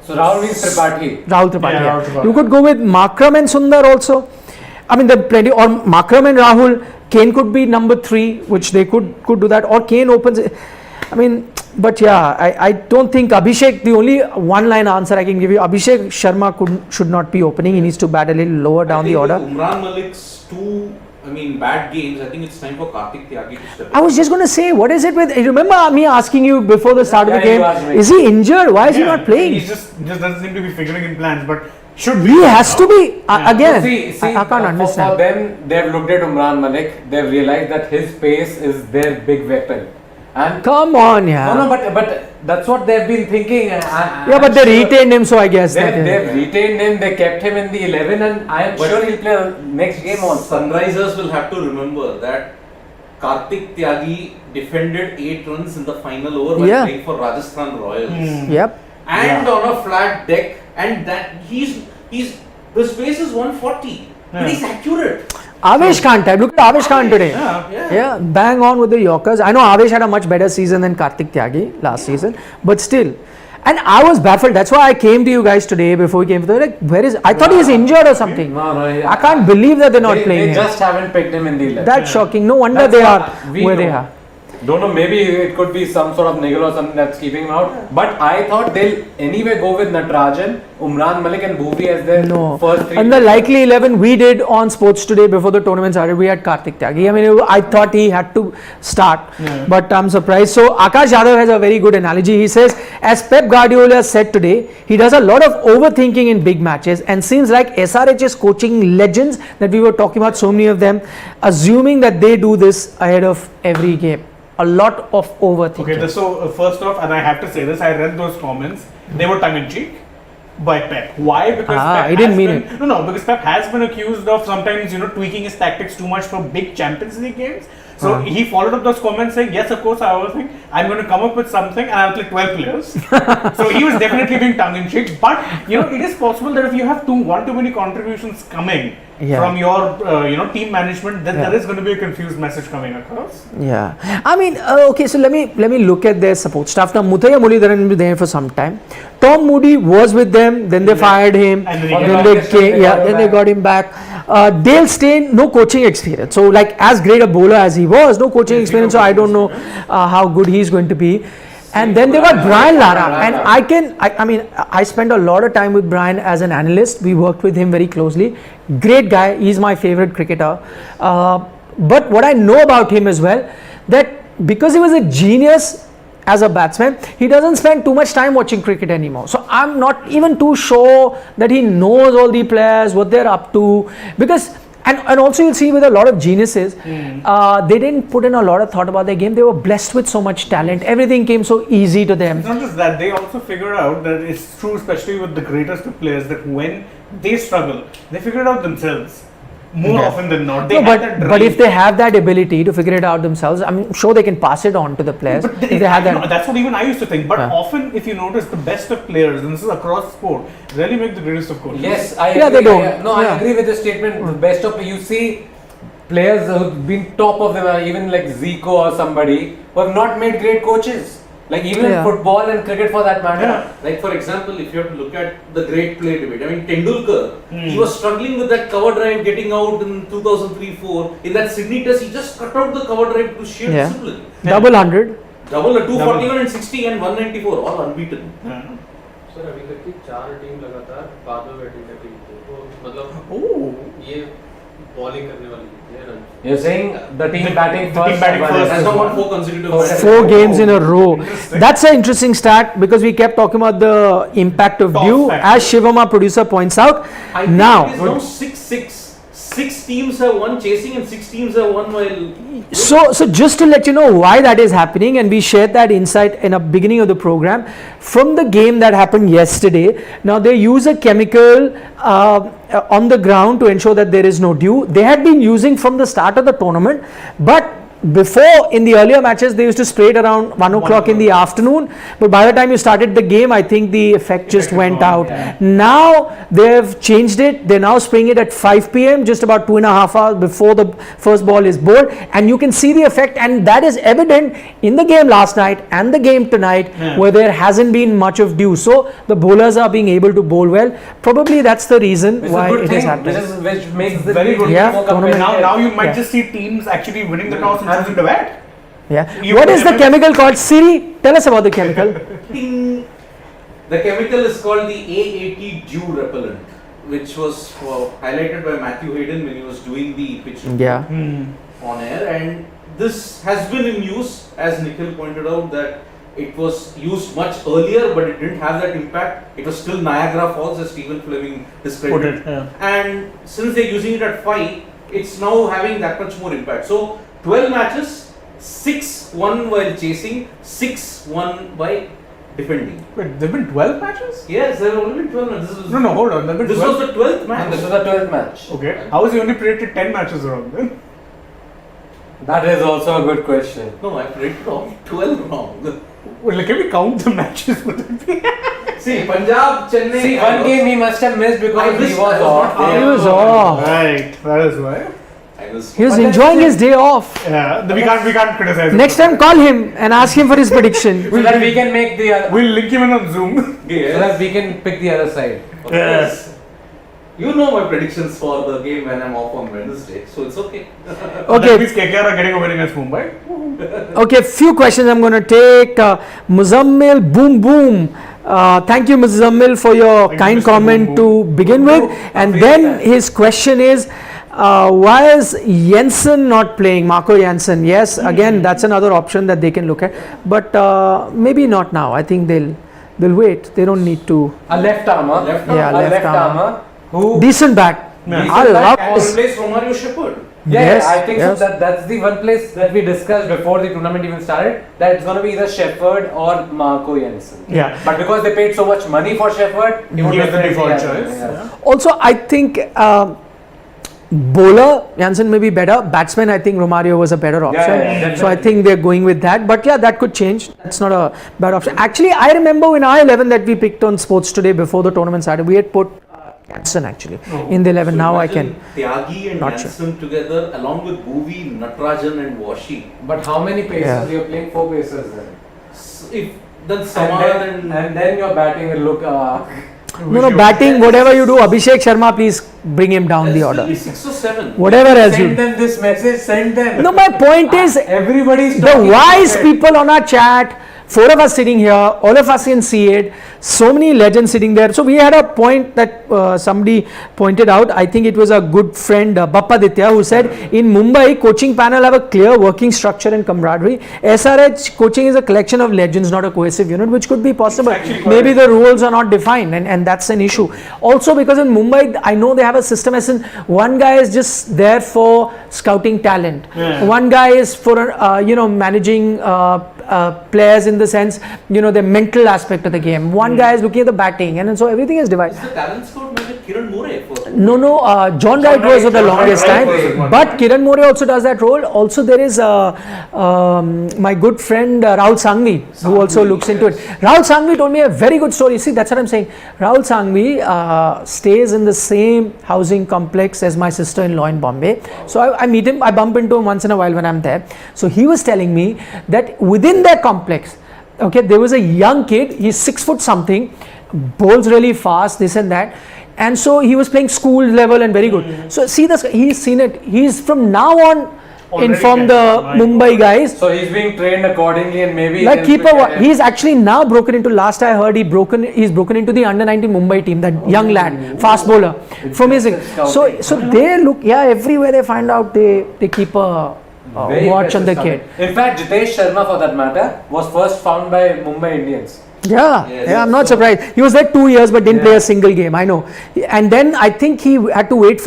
So Rahul means Tripathi. Rahul Tripathi. Yeah, Yeah. Rahul Tripathi. You could go with Makram and Sundar also. I mean, there are plenty, or Makram and Rahul. Kane could be number 3, which they could do that, or Kane opens. I mean, but yeah, I don't think Abhishek, the only one-line answer I can give you, Abhishek Sharma should not be opening. He needs to bat a little lower down the order. Umran Malik's 2, bad games. I think it's time for Kartik Tyagi to step in. I was just going to say, what is it with? Remember me asking you before the start of the Yeah, you game? asked me. Is he injured? Why is he Yeah, not playing? He just doesn't seem to be figuring in plans, but should be. He has to be. Yeah. Again, See, I can't for understand. them, they've looked at Umran Malik. They've realized that his pace is their big weapon. And Come on, yeah. no, but that's what they've been thinking. Yeah, but they retained him, so I guess. They've that, retained him. They kept him in the 11, and I am But sure he'll play next game also. Sunrisers will have to remember that Kartik Tyagi defended 8 runs in the final over while Yeah. playing for Rajasthan Royals. Yep. And on a flat deck, and that his pace is 140, but he's accurate. Avesh Khan type. Look at Avesh Khan today. Yeah. Yeah, bang on with the Yorkers. I know Avesh had a much better season than Kartik Tyagi last season, but still. And I was baffled. That's why I came to you guys today before we came. Like, where is? I thought he's injured or something. No, I can't believe that they're not playing They him. just haven't picked him in the 11. That's shocking. No wonder That's they what are we where they know. are. Don't know, maybe it could be some sort of niggle or something that's keeping him out. But I thought they'll anyway go with Natarajan, Umran Malik and Bhuvi as their No. first 3. And the likely 11 we did on Sports Today before the tournament started, we had Kartik Tyagi. I mean, I thought he had to start, but I'm surprised. So Akash Yadav has a very good analogy. He says, as Pep Guardiola said today, he does a lot of overthinking in big matches and seems like SRH is coaching legends that we were talking about, so many of them, assuming that they do this ahead of every game. A lot of overthinking. Okay, so first off, and I have to say this, I read those comments. They were tongue in cheek by Pep. Why? Because Pep he didn't has mean been, No, because Pep has been accused of sometimes tweaking his tactics too much for big Champions League games. So he followed up those comments saying, yes, of course, I overthink. I'm going to come up with something and I'll play 12 players. So he was definitely being tongue in cheek. But it is possible that if you have one too many contributions coming from your team management, then there is going to be a confused message coming across. Yeah, I mean, okay. So let me look at their support staff now. Muthiah Muralidharan has been there for some time. Tom Moody was with them, then they fired him, And then they got him back. Dale Steyn, no coaching experience. So like as great a bowler as he was, no coaching experience. So I don't know how good he's going to be. And then they got Brian Lara, and I spent a lot of time with Brian as an analyst. We worked with him very closely. Great guy. He's my favorite cricketer. But what I know about him as well, that because he was a genius as a batsman, he doesn't spend too much time watching cricket anymore. So I'm not even too sure that he knows all the players, what they're up to, because and also you'll see with a lot of geniuses, they didn't put in a lot of thought about their game. They were blessed with so much talent. Everything came so easy to them. It's not just that, they also figure out that it's true, especially with the greatest of players, that when they struggle, they figure it out themselves. more often than not. They No, have that but drive. if they have that ability to figure it out themselves, I'm sure they can pass it on to the players. But If they have no, that. that's what even I used to think. But Yeah. often, if you notice, the best of players, and this is across sport, really make the greatest of coaches. Yes, I Yeah, agree. they don't. No, I Yeah. agree with the statement. The best of you see players who've been top of them, even like Zico or somebody, who have not made great coaches. Like even in Yeah. football and cricket for that matter. Yeah. Like for example, if you have to look at the great play debate, I mean Tendulkar, he Hmm. was struggling with that cover drive getting out in 2003-4. In that Sydney test, he just cut out the cover drive to sheer Yeah. discipline. Double 100. Double a 241 and 60 and 194, all unbeaten. Yeah. Sir अभी तक की 4 team लगातार बाद में batting कर रही थी तो मतलब Oh. ये बॉलिंग करने वाली है run You're saying the team batting the first. team batting first. Has now won 4 consecutive Four. matches. 4 games in a row. Interesting. That's an interesting stat because we kept talking about the impact of Top dew. factor. As Shivam, our producer, points out. I think Now, it is now 6-6. 6 teams have won chasing and 6 teams have won while. So just to let you know why that is happening, and we shared that insight in the beginning of the program from the game that happened yesterday. Now they use a chemical on the ground to ensure that there is no dew. They had been using from the start of the tournament, but before in the earlier matches they used to spray it around 1 o'clock in the afternoon, but by the time you started the game I think the effect just went out. Now they have changed it. They're now spraying it at 5 p.m. just about 2.5 hours before the first ball is bowled, and you can see the effect, and that is evident in the game last night and the game tonight where there hasn't been much of dew. So the bowlers are being able to bowl well. Probably that's the reason Which is why a good it thing, is happening. which makes the Very league good. Yeah, more tournament. competitive. Now you might Yeah. just see teams actually winning the toss and choosing to bat. Yeah. You What put is the them in- chemical called? Siri, tell us about the chemical. Ting. The chemical is called the A80 dew repellent, which was highlighted by Matthew Hayden when he was doing the pitch report Yeah. on air, and this has been in use, as Nikhil pointed out, that it was used much earlier, but it didn't have that impact. It was still Niagara Falls, as Stephen Fleming described Put it. it. Yeah. And since they're using it at 5, it's now having that much more impact. So 12 matches, 6-1 while chasing, 6-1 by defending. Wait, there've been 12 matches? Yes, there have only been 12 matches. No, hold on. There've been This 12. was the 12th match. And this was the 12th match. Okay. How is he only predicted 10 matches wrong then? That is also a good question. No, I predicted all 12 wrong. Well, like, can we count the matches? Would it be? See, Punjab, Chennai. See, one game he must have missed because he missed- was I was off. not there. He was off. Right. That is why. I was. He was But enjoying that's his day off. Yeah. We can't criticize him. Next time, call him and ask him for his prediction. So that we can make the other, We'll link him in on Zoom. Yes. so that we can pick the other side. Of course. You know my predictions for the game when I'm off on Wednesday, so it's okay. That Okay, means KKR are getting a win against Mumbai. okay. Few questions I'm going to take. Muzammil, boom, boom. Thank you, Muzammil, for your Thank you, kind Mr. comment Boom, to Boom. begin with. And then his question is, why is Jensen not playing? Marco Jansen. Yes, again, that's another option that they can look at, but maybe not now. I think they'll wait. They don't need to. A left armer. Left Yeah, a left left armer. armer who. Decent back. Yeah. I love And this. replace Romario Shepherd. Yeah, Yes, I think yes. so. That's the one place that we discussed before the tournament even started. That it's going to be either Shepherd or Marco Jansen. Yeah. But because they paid so much money for Shepherd, He was the definitely default have choice. him, Yeah. Also, I think bowler Jansen may be better. Batsman, I think Romario was a better option. yeah, so I definitely. think they're going with that. But yeah, that could change. That's not a bad option. Actually, I remember in our 11 that we picked on Sports Today before the tournament started, we had put Jansen actually in the 11. So now I imagine can. Tyagi and Not Jansen together, along with Bhuvi, Natarajan, and Washi. But how many paces? Yeah. You're playing 4 paces then. If then Samar And then your batting will look. No, batting, whatever you do, Abhishek Sharma, please bring him down the order. 6 or 7. Whatever else you Send do. them this message. Send them. No, my point is, Everybody's the talking wise about it. people on our chat, 4 of us sitting here, all of us can see it, so many legends sitting there. So we had a point that somebody pointed out. I think it was a good friend, Bappa Ditya, who said in Mumbai, coaching panel have a clear working structure and camaraderie. SRH coaching is a collection of legends, not a cohesive unit, which could be possible. actually Maybe correct. the rules are not defined, and that's an issue. Also, because in Mumbai, I know they have a system as in one guy is just there for scouting talent. Yeah. One guy is for managing players in the sense, the mental aspect of the game. One guy is looking at the batting, and so everything is divided. Is the talent scout maybe Kiran More for? No, John Wright was for the longest Wright time, was one but time. Kiran More also does that role. Also, there is my good friend Rahul Sangvi, who also looks into it. Rahul Sangvi told me a very good story. See, that's what I'm saying. Rahul Sangvi stays in the same housing complex as my sister-in-law in Bombay. So I meet him, I bump into him once in a while when I'm there. So he was telling me that within their complex, okay, there was a young kid, he's 6 foot something, bowls really fast, this and that. And so he was playing school level and very good. So see this, he's seen it. He's from now on informed the Mumbai guys. So he's being trained accordingly, and maybe Like he's actually now broken into. Last I heard, he's broken into the under-19 Mumbai team. That young lad, fast bowler, from his. So they look, everywhere they find out, they keep a watch on the kid. In fact, Jitesh Sharma, for that matter, was first found by Mumbai Indians. I'm not surprised. He was there 2 years but didn't play a single game, I know. And then I think he had to wait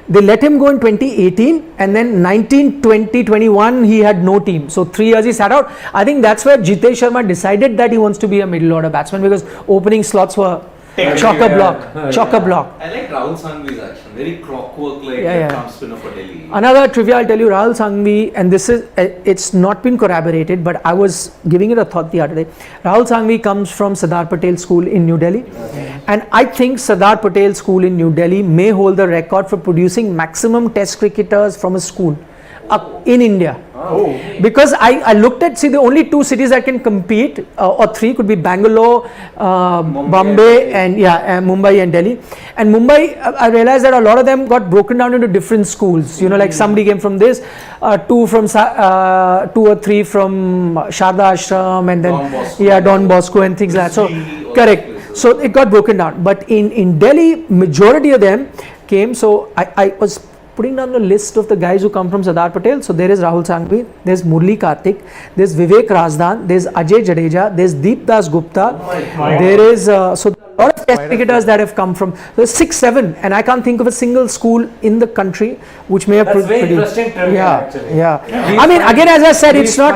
they let him go in 2018, and then 19, 20, 21 he had no team. So 3 years he sat out. I think that's where Jitesh Sharma decided that he wants to be a middle order batsman, because opening slots were chock-a-block. I like Rahul Sangvi's action. Very clockwork like left-arm spinner for Delhi. Another trivia I'll tell you, Rahul Sangvi, and this is, it's not been corroborated, but I was giving it a thought the other day. Rahul Sangvi comes from Sardar Patel School in New Delhi. And I think Sardar Patel School in New Delhi may hold the record for producing maximum test cricketers from a school in India. Because I looked at, the only 2 cities that can compete, or 3 could be Bangalore, Bombay, and Mumbai and Delhi. And Mumbai, I realized that a lot of them got broken down into different schools. Like somebody came from this, 2 or 3 from Sharda Ashram, and then Don Bosco and things like that. So correct. So it got broken down. But in Delhi, majority of them came. So I was putting down the list of the guys who come from Sardar Patel. So there is Rahul Sangvi, there's Murli Karthik, there's Vivek Razdan, there's Ajay Jadeja, there's Deep Das Gupta, there is a lot of test cricketers that have come from. There's 6, 7, and I can't think of a single school in the country which may have That's very interesting trivia, actually. I mean, again, as I said, it's not.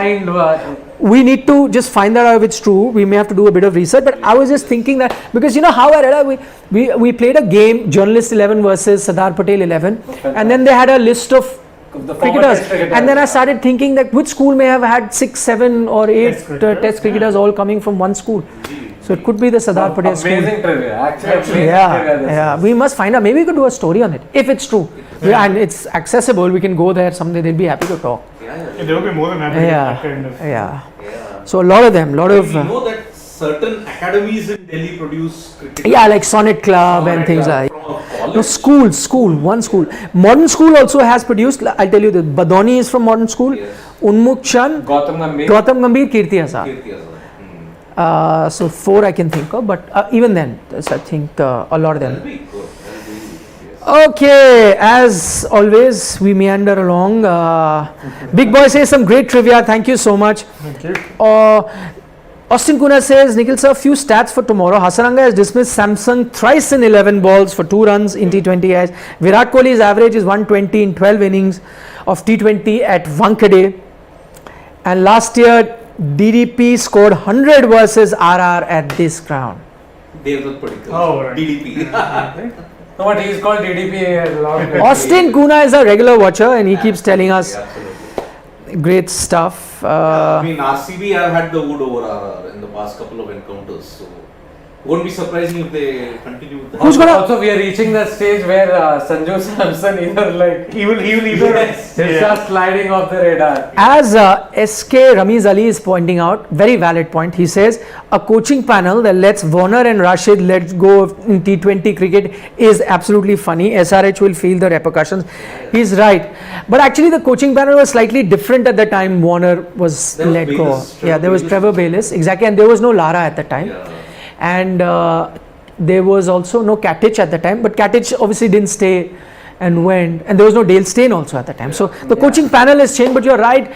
We need to just find that out if it's true. We may have to do a bit of research, but I was just thinking that, because how I read, we played a game, Journalist 11 versus Sardar Patel 11, and then they had a list of cricketers, and then I started thinking that which school may have had 6, 7 or 8 test cricketers all coming from one school. So it could be the Sardar Patel school. Amazing trivia, actually. We must find out. Maybe we could do a story on it if it's true, and it's accessible. We can go there someday. They'll be happy to talk. They will be more than happy. So a lot of them, We know that certain academies in Delhi produce cricket. like Sonnet Club and things like that. No, one school. Modern School also has produced, I'll tell you, the Badoni is from Modern School, Unmukh Chand, Gautam Gambhir, Kirti Azad. So 4 I can think of, but even then, I think a lot of them. That'll be good. Okay, as always, we meander along. Big Boy says some great trivia. Thank you so much. Thank you. Austin Kuna says, Nikhil sir, few stats for tomorrow. Hasaranga has dismissed Samsung thrice in 11 balls for 2 runs in T20 as Virat Kohli's average is 120 in 12 innings of T20 at Wankhede. And last year, DDP scored 100 versus RR at this ground. Devdutt Padikkal. Oh, right. DDP. No, but he's called DDP a lot. Austin Kuna is a regular watcher and he keeps telling us great stuff. I mean, RCB have had the wood over RR in the past couple of encounters, so won't be surprising if they continue with that. Who's gonna- Also, we are reaching that stage where Sanju Samson He will either he'll start sliding off the radar. As SK Ramiz Ali is pointing out, very valid point, he says a coaching panel that lets Warner and Rashid let go in T20 cricket is absolutely funny. SRH will feel the repercussions. He's right. But actually the coaching panel was slightly different at the time Warner was There was let go. Bayliss, Trevor There was Bayliss. Trevor Bayliss, exactly, and there was no Lara at the time. Yeah. And there was also no Katich at the time, but Katich obviously didn't stay and went, and there was no Dale Steyn also at the time. So the coaching panel has changed, but you're right.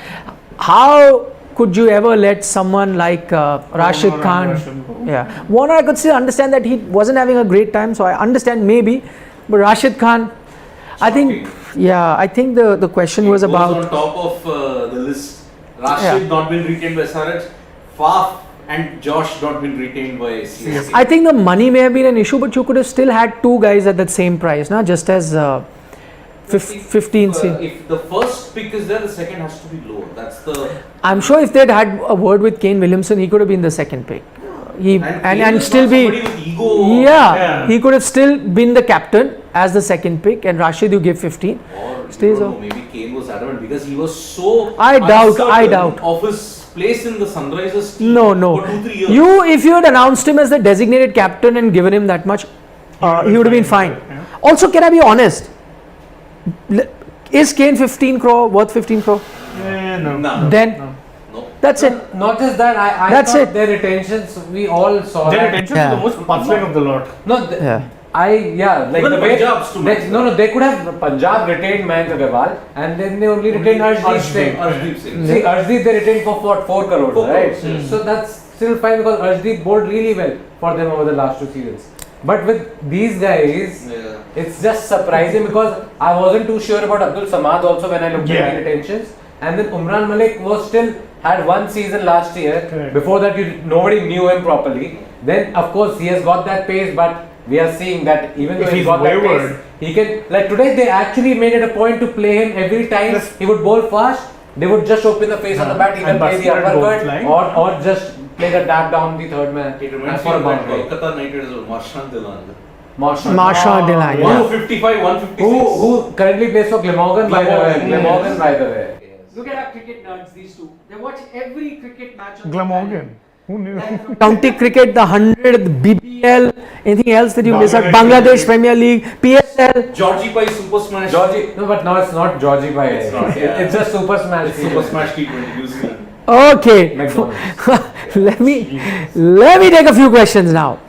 How could you ever let someone like Rashid Warner Khan? and Rashid go? Yeah, Warner, I could still understand that he wasn't having a great time, so I understand maybe, but Rashid Khan, I think the question was It goes about. on top of the list. Rashid not been retained by SRH. Faf and Josh not been retained by CSK. I think the money may have been an issue, but you could have still had two guys at that same price, na? Just as 15. If the first pick is there, the second has to be lower. That's the. I'm sure if they'd had a word with Kane Williamson, he could have been the second pick. Kane And is still not be. somebody with ego. Yeah, he could have still been the captain as the second pick, and Rashid you give 15. Or Stays you don't on. know, maybe Kane was adamant because he was so. I doubt uncertain of his place in the Sunrisers team No. for 2-3 years. If you had announced him as the designated captain and given him that much, he would have been fine. Yeah. Also, can I be honest? Is Kane 15 crore worth 15 crore? No. Nah. Then No. that's it. Not just that, I That's thought it. their retentions, we all saw Their that. attention Yeah. is the most puzzling of the lot. No, like Even the way Punjab's too much. they could have Punjab retained Mayank Agarwal and then they only retained Arshdeep Singh. Arshdeep Singh. See, Arshdeep they retained for 4 crores, 4 right? crores, yes. So that's still fine because Arshdeep bowled really well for them over the last 2 seasons. But with these guys, Yeah. it's just surprising because I wasn't too sure about Abdul Samad also when I looked Yeah. at the retentions. And then Umran Malik was still had 1 season last year. Correct. Before that, nobody knew him properly. Then, of course, he has got that pace, but we are seeing that even If though he's he's got that wayward. pace, he can. Like today, they actually made it a point to play him every time Yes. he would bowl fast. They would just open the face on the bat, either And play the Bhaskar and uppercut Gold or just play the dab down the third man. It reminds for me a of that boundary. Kolkata Knight Riders of Marshant Dilan. Marshawn Dillon. Yeah. 155, 156. Who currently plays for Glamorgan, by the way. Glamorgan, Glamorgan, by the way. Look at our cricket nerds, these two. They watch every cricket match on Glamorgan. Who knew? County cricket, the 100, the BBL, anything else that you miss out? Bangladesh Bangladesh Premier League, PSL. Georgie Pai Super Smash. Georgie, no, but now it's not Georgie by It's not, yeah. It's just Super Smash. It's Super Smash T20 New Zealand. Okay. McDonald's. let me take a few questions now.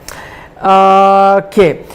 Okay.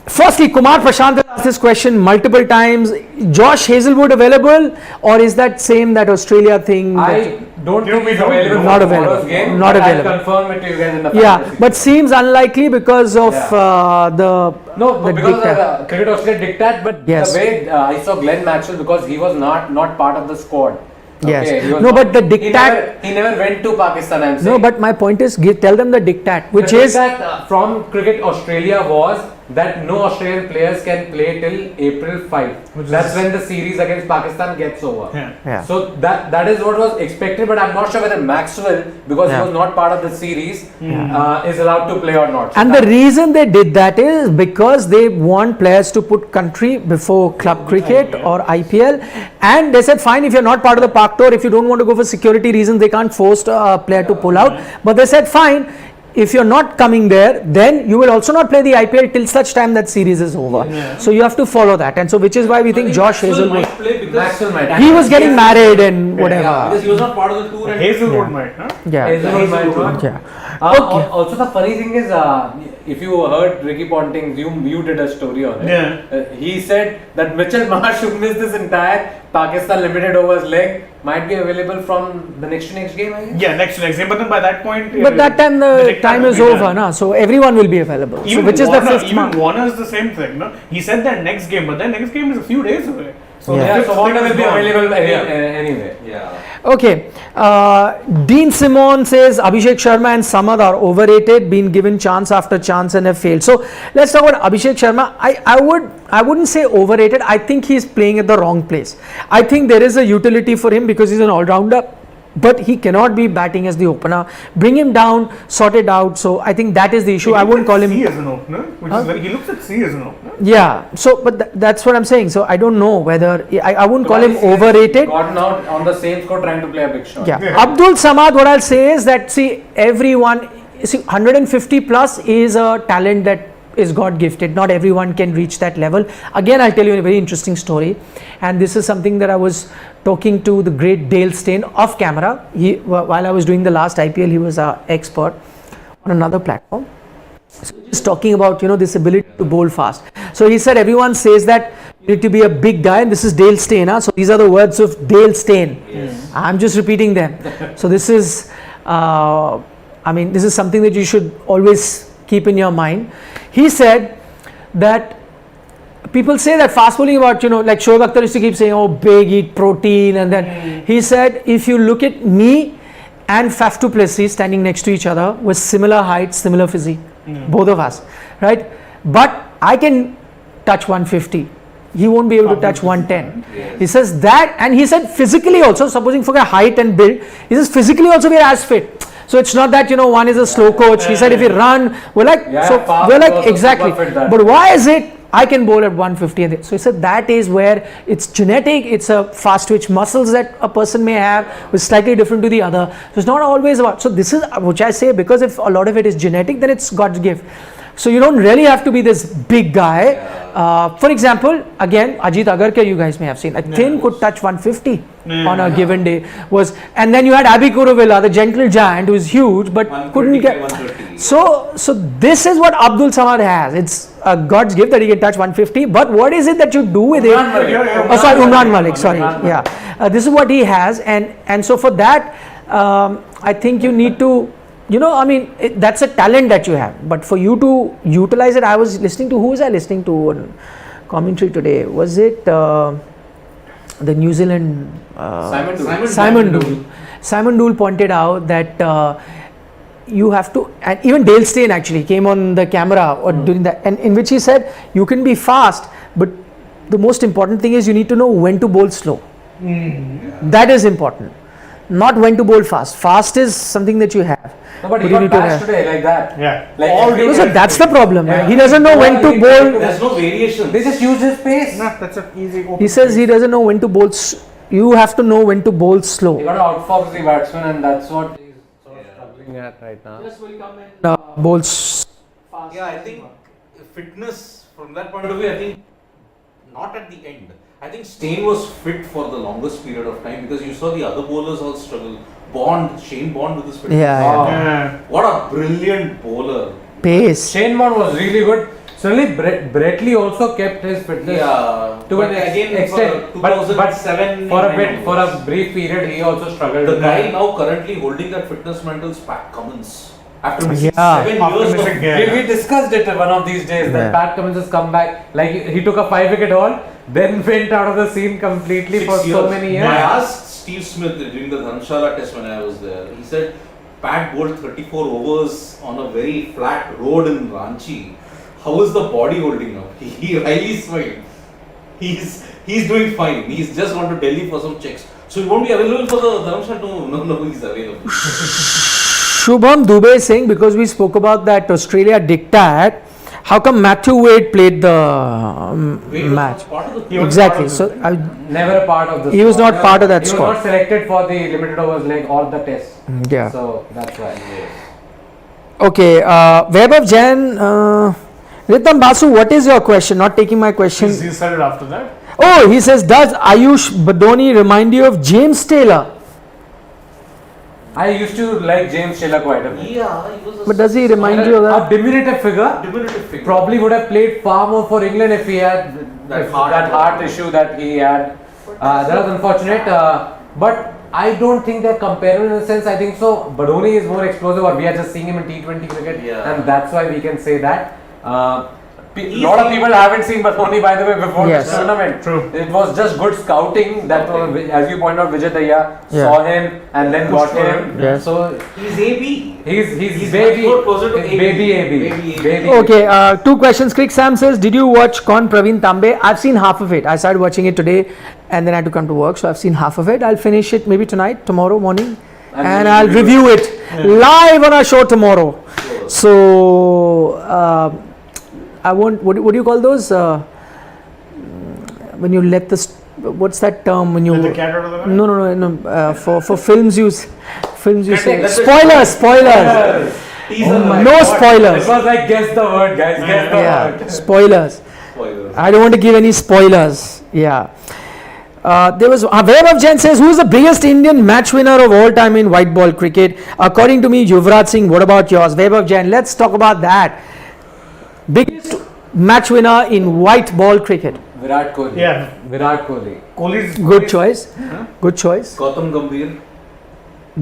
Firstly, Kumar Prashant has asked this question multiple times. Josh Hazelwood available, or is that same that Australia thing? I don't think he's available. Not for available. tomorrow's game, Not but available. I'll confirm it to you guys in the Yeah, final but seems unlikely because of Yeah. the No, because dictat. of the Cricket Australia diktat, but Yes. the way I saw Glenn Maxwell because he was not part of the squad. Yes. he was No, not- but the diktat- He never went to Pakistan. I'm saying. No, but my point is, tell them the diktat, which The is diktat, from Cricket Australia was that no Australian players can play till April 5. Which That's is- when the series against Pakistan gets over. Yeah. Yeah. So that is what was expected, but I'm not sure whether Maxwell, because Yeah. he was not part of the series, is allowed to play or not. So And the that- reason they did that is because they want players to put country before club cricket or IPL, and they said fine, if you're not part of the Pak Tour, if you don't want to go for security reasons, they can't force a player to pull out, but they said fine, if you're not coming there, then you will also not play the IPL till such time that series is over. So you have to follow that, and so which is why we think Josh Maxwell Hazelwood, might play because Maxwell might. he was getting married and Yeah, whatever. because he was not part of the tour. And Hazelwood might, huh? Yeah. Hazelwood might not. Yeah. Also, the funny thing is, if you heard Ricky Ponting, you did a story on it. Yeah. He said that Mitchell Marsh, who missed this entire Pakistan limited overs leg, might be available from the next game, I guess. Yeah, next game. But then by that point, But that time the diktat time will is be over, done. na? So everyone will be available. So Even which is the Warner, 5th even month. Warner is the same thing, no? He said that next game, but that next game is a few days away. So Yeah. the Yeah, fifth so Warner thing will is be gone. available Yeah. anyway. Yeah. Okay. Dean Simon says Abhishek Sharma and Samad are overrated, been given chance after chance and have failed. So let's talk about Abhishek Sharma. I wouldn't say overrated. I think he's playing at the wrong place. I think there is a utility for him because he's an all-rounder, but he cannot be batting as the opener. Bring him down, sort it out. So I think that is the issue. He I wouldn't looks call at C him. as an opener, which Huh? is very, he looks at C as an opener. Yeah. So, but that's what I'm saying. So I don't know whether I wouldn't call him Because he's overrated. Gotten out on the same score trying to play a big shot. Yeah. Yeah. Abdul Samad, what I'll say is that everyone, 150 plus is a talent that is God gifted. Not everyone can reach that level. Again, I'll tell you a very interesting story, and this is something that I was talking to the great Dale Steyn off camera. While I was doing the last IPL, he was our expert on another platform. So just talking about this ability to bowl fast. So he said everyone says that you need to be a big guy, and this is Dale Steyn. So these are the words of Dale Steyn. Yes. I'm just repeating them. So this is, this is something that you should always keep in your mind. He said that people say that fast bowling about, like Shoaib Akhtar used to keep saying, oh, big, eat protein, and then he said, if you look at me and Faf du Plessis standing next to each other with similar height, similar physique, both of us, right? But I can touch 150. He won't be able to touch 110. Yes. He says that, and he said physically also, supposing for height and build, he says physically also we are as fit. So it's not that, you know, one is a slow coach. He said if we run, we're like, exactly. But why is it I can bowl at 150? So he said that is where it's genetic, it's a fast twitch muscles that a person may have, which is slightly different to the other. So it's not always about, so this is which I say, because if a lot of it is genetic, then it's God's gift. So you don't really have to be this big guy. For example, again, Ajit Agarkar, you guys may have seen, a thin could touch 150 on a given day. And then you had Abhi Kurovilla, the gentle giant, who is huge, but couldn't get. 130. So this is what Abdul Samad has. It's God's gift that he can touch 150. But what is it that you do with it? Umran Malik. Sorry, yeah. This is what he has, and so for that, I think you need to. You know, I mean, that's a talent that you have. But for you to utilize it, I was listening to, who was I listening to on commentary today? Was it the New Zealand? Simon Dool. Simon Dool pointed out that you have to, and even Dale Steyn actually came on the camera or during that, and in which he said, you can be fast, but the most important thing is you need to know when to bowl slow. That is important. Not when to bowl fast. Fast is something that you have. No, but he got bashed today like that. Yeah. Like So that's the problem. He doesn't know when to bowl. There's no variation. They just use his pace. No, that's an easy. He says he doesn't know when to bowl. You have to know when to bowl He slow. got to outfox the batsman, and that's what he's sort of struggling at right now. Just will come and Bowls. fast. Yeah, I think fitness from that point of view, I think not at the end. I think Steyn was fit for the longest period of time because you saw the other bowlers all struggle. Shane Bond with his fitness. Yeah. What a brilliant bowler. Pace. Shane Bond was really good. Certainly, Bretley also kept his fitness to an extent. But 2007 for a brief period, he also struggled. The guy now currently holding that fitness mantle is Pat Cummins. After missing Yeah. 7 After years missing, of yeah. We discussed it one of these days that Pat Cummins has come back. Like he took a 5-wicket haul, then went out of the scene completely 6 for so years. many years. I asked Steve Smith during the Dharamshala test when I was there. He said Pat bowled 34 overs on a very flat road in Ranchi. How is the body holding up? He really smiled. He's doing fine. He's just gone to Delhi for some checks. So he won't be available for the Dharamshala? No, he's available. Shubham Dubey is saying, because we spoke about that Australia diktat, how come Matthew Wade played the match? Part of the He was Exactly. part of So Never a part of the He was squad. not part of that He squad. was not selected for the limited overs leg or the test. yeah. So that's why. Okay. Vaibhav Jain, Ritam Basu, what is your question? Not taking my question. He said it after that. Oh, he says, does Ayush Badoni remind you of James Taylor? I used to like James Taylor quite a bit. Yeah, he was a But does he remind you of A that? diminutive figure. diminutive figure. Probably would have played far more for England if he had That that heart heart issue that he had. That was unfortunate. But I don't think they're comparable in a sense. I think so. Badoni is more explosive, or we are just seeing him in T20 cricket, Yeah. and that's why we can say that. A lot of people haven't seen Badoni, by the way, before Yes. this tournament. True. It was just good scouting that, as you point out, Vijay Daya Yeah. saw him and then got him. Yes. So He's AB. he's much baby, more closer to AB. baby AB. Baby. Okay, 2 questions. Quick Sam says, did you watch Con Praveen Tambe? I've seen half of it. I started watching it today and then I had to come to work. So I've seen half of it. I'll finish it maybe tonight, tomorrow morning. And I'll review it live on our show tomorrow. So, I won't, what do you call those? When you let what's that term when you... Let the cat out of the bag? No. For films you say... Let the- Spoilers! No spoilers. It was like guess the word, guys. Guess the Yeah, word. spoilers. Spoilers. I don't want to give any spoilers. Yeah. There was Vaibhav Jain says, who is the biggest Indian match winner of all time in white ball cricket? According to me, Yuvraj Singh. What about yours? Vaibhav Jain, let's talk about that. Biggest match winner in white ball cricket. Virat Kohli. Yeah. Virat Kohli. Kohli's Good choice. Good choice. Gautam Gambhir.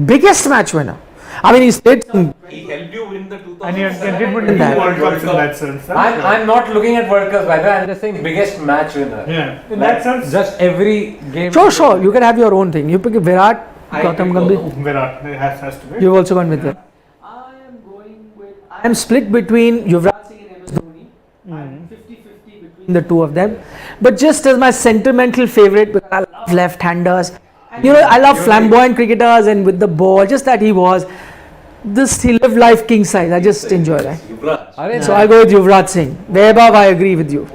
Biggest match winner. I mean, he's played some. He helped you win the 2000. And he did win In that. two World Cups in that sense. I'm not looking at World Cups, by the way. I'm just saying biggest match winner. Yeah. In that sense, Just every game. Sure. You can have your own thing. You pick Virat. Gautam picked Gambhir. Gautam. Virat has to be. You've also gone with that. I am going with. I am split between Yuvraj Singh and MS Dhoni. I'm 50-50 between the two of them, but just as my sentimental favorite because I love left-handers. You know, I love flamboyant cricketers and with the ball, just that he was. He lived life king size. I just enjoy that. Yuvraj. So I'll go with Yuvraj Singh. Wehbab, I agree with you.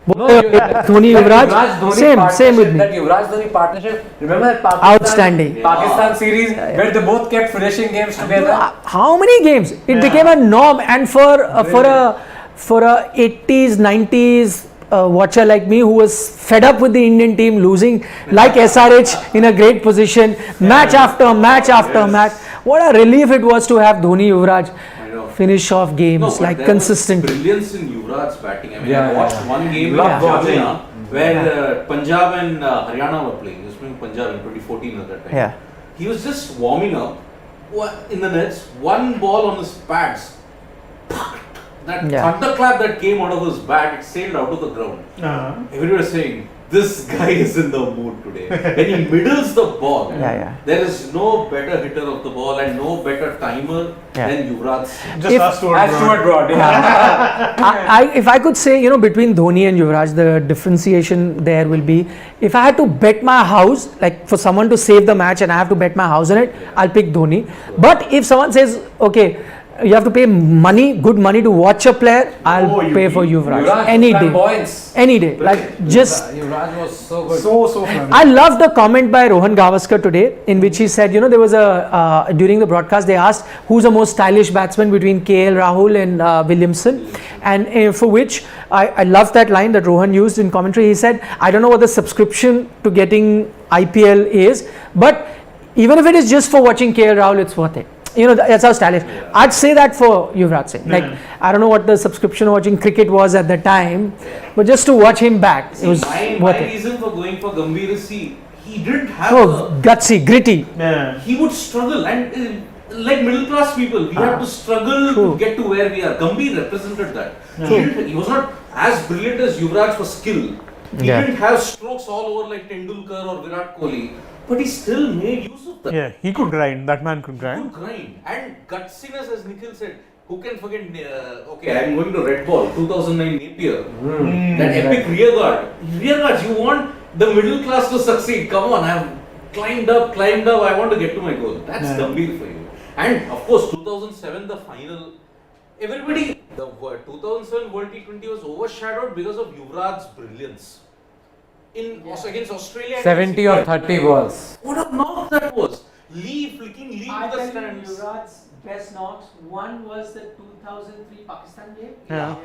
No, Dhoni, Yuvraj, Dhoni same with me. That Yuvraj Dhoni partnership. Remember that Pakistan, Outstanding. Pakistan series where they both kept finishing games together. How many games? It became a norm, and for a 80s, 90s watcher like me who was fed up with the Indian team losing like SRH in a great position, match after match after match. What a relief it was to have Dhoni Yuvraj I know. finish off games No, but like there consistently. was brilliance in Yuvraj's batting. I mean, Yeah, I watched yeah. one game in Love watching. Jamuna where Punjab and Haryana were playing. He was playing Punjab in 2014 at that time. Yeah. He was just warming up in the nets, one ball on his pads. That Yeah. thunderclap that came out of his bat, it sailed out of the ground. Everybody was saying, this guy is in the mood today. When he middles the ball, Yeah. there is no better hitter of the ball and no better timer Yeah. than Yuvraj. Just If- ask Stuart As Broad. Stuart Broad, yeah. If I could say, you know, between Dhoni and Yuvraj, the differentiation there will be, if I had to bet my house, like for someone to save the match and I have to bet my house on it, I'll pick Dhoni. But if someone says, okay, you have to pay money, good money to watch a player, I'll pay for Yuvraj. Yuvraj Any day. flamboyance. Any day. Like just Yuvraj was so good. So fun. I love the comment by Rohan Gavaskar today in which he said, you know, there was a, during the broadcast, they asked who's the most stylish batsman between KL Rahul and Williamson. And for which I love that line that Rohan used in commentary. He said, I don't know what the subscription to getting IPL is, but even if it is just for watching KL Rahul, it's worth it. You know, that's how stylish. Yeah. I'd say that for Yuvraj Singh. Like, I don't know what the subscription watching cricket was at the time, but just to watch him back, it was my worth it. reason for going for Gambhir is he didn't have Oh, gutsy, gritty. Yeah. he would struggle and like middle class people, we have to struggle True. to get to where we are. Gambhir represented that. He was not as brilliant as Yuvraj for skill. He Yeah. didn't have strokes all over like Tendulkar or Virat Kohli, but he still made use of that. Yeah, he could grind. That man could Good grind. grind and gutsiness, as Nikhil said. Who can forget? Okay, I'm going to red ball 2009 Napier. That epic rear guard. Rear guards, you want the middle class to succeed. Come on, I've climbed up. I want to get to my goal. That's Gambhir for you. And of course, 2007 the final. Everybody, the 2007 World T20 was overshadowed because of Yuvraj's brilliance. Against Australia. 70 or 30 balls. What a knock that was! Flicking Lee I to the tell you, stands. Yuvraj's best knocks. One was the 2003 Pakistan game. Yeah.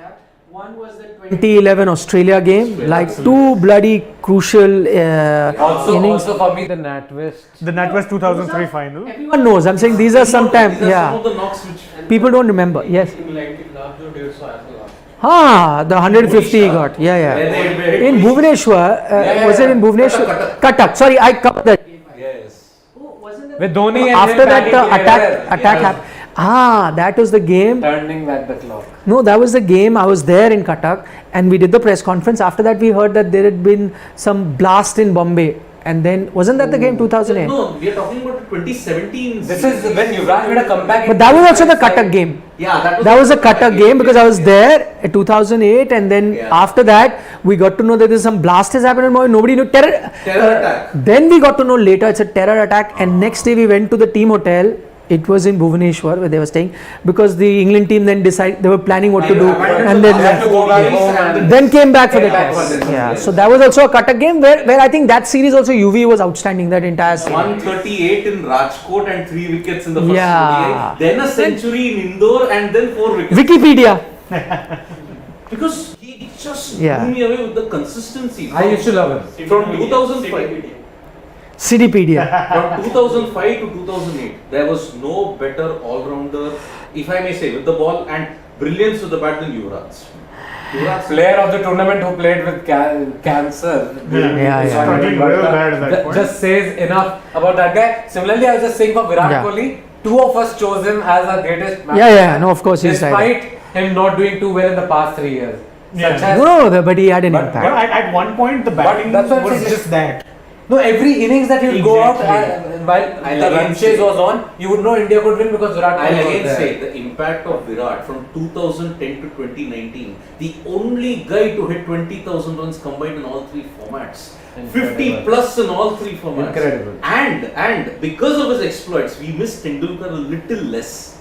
One was the 2011 Australia game, like two bloody crucial innings. Also for me, the NatWest. The NatWest 2003 final. Everyone knows. I'm saying these are sometimes, These are some yeah. of the knocks which People don't remember. Yes. Like last 150 as well. Ah, the 150 he got. Yeah, Where yeah. they In Bhubaneswar, was it in Bhubaneswar? Cuttack. Sorry, I covered that. Yes. Oh, wasn't that With Dhoni and After him that, batting the together. attack happened. Ah, that was the game. Turning back the clock. No, that was the game. I was there in Cuttack and we did the press conference. After that, we heard that there had been some blast in Bombay. And then, wasn't that the game 2008? No, we are talking about 2017. This is when Yuvraj made a comeback. But that was also the Cuttack game. Yeah, That was a Cuttack game because I was there in 2008 and then Yeah. after that we got to know that there's some blast has happened in Mumbai. Nobody knew. Terror attack. Then we got to know later it's a terror attack and next day we went to the team hotel. It was in Bhubaneswar where they were staying because the England team then decided they were planning what to do and They had to then go back home and then came back for the Came back for test. this, Yeah, yes. so that was also a Cuttack game where I think that series also UV was outstanding that entire series. 138 in Rajkot and 3 wickets in the first Yeah. ODI. Then a century in Indore and then 4 wickets. Wikipedia. Because he just Yeah. blew me away with the consistency. I used to love him. From 2005. Citypedia. From 2005 to 2008, there was no better all-rounder, if I may say, with the ball and brilliance with the bat than Yuvraj. Yuvraj Player of the tournament who played with cancer. Yeah. Struggling real bad at that point. Just says enough about that guy. Similarly, I was just saying for Virat Yeah. Kohli, two of us chose him as our greatest match. Yeah, no, of course he's right. Despite him not doing too well in the past 3 years. Yeah. Such as No, but he had an But- impact. But at one point, the batting that's what I'm was saying. just that. No, every innings that he'll go out while I'll the again run chase say- was on, you would know India could win because Virat I'll Kohli was again there. say the impact of Virat from 2010 to 2019, the only guy to hit 20,000 runs combined in all three formats. Incredible. 50 plus in all three formats. Incredible. And because of his exploits, we missed Tendulkar a little less.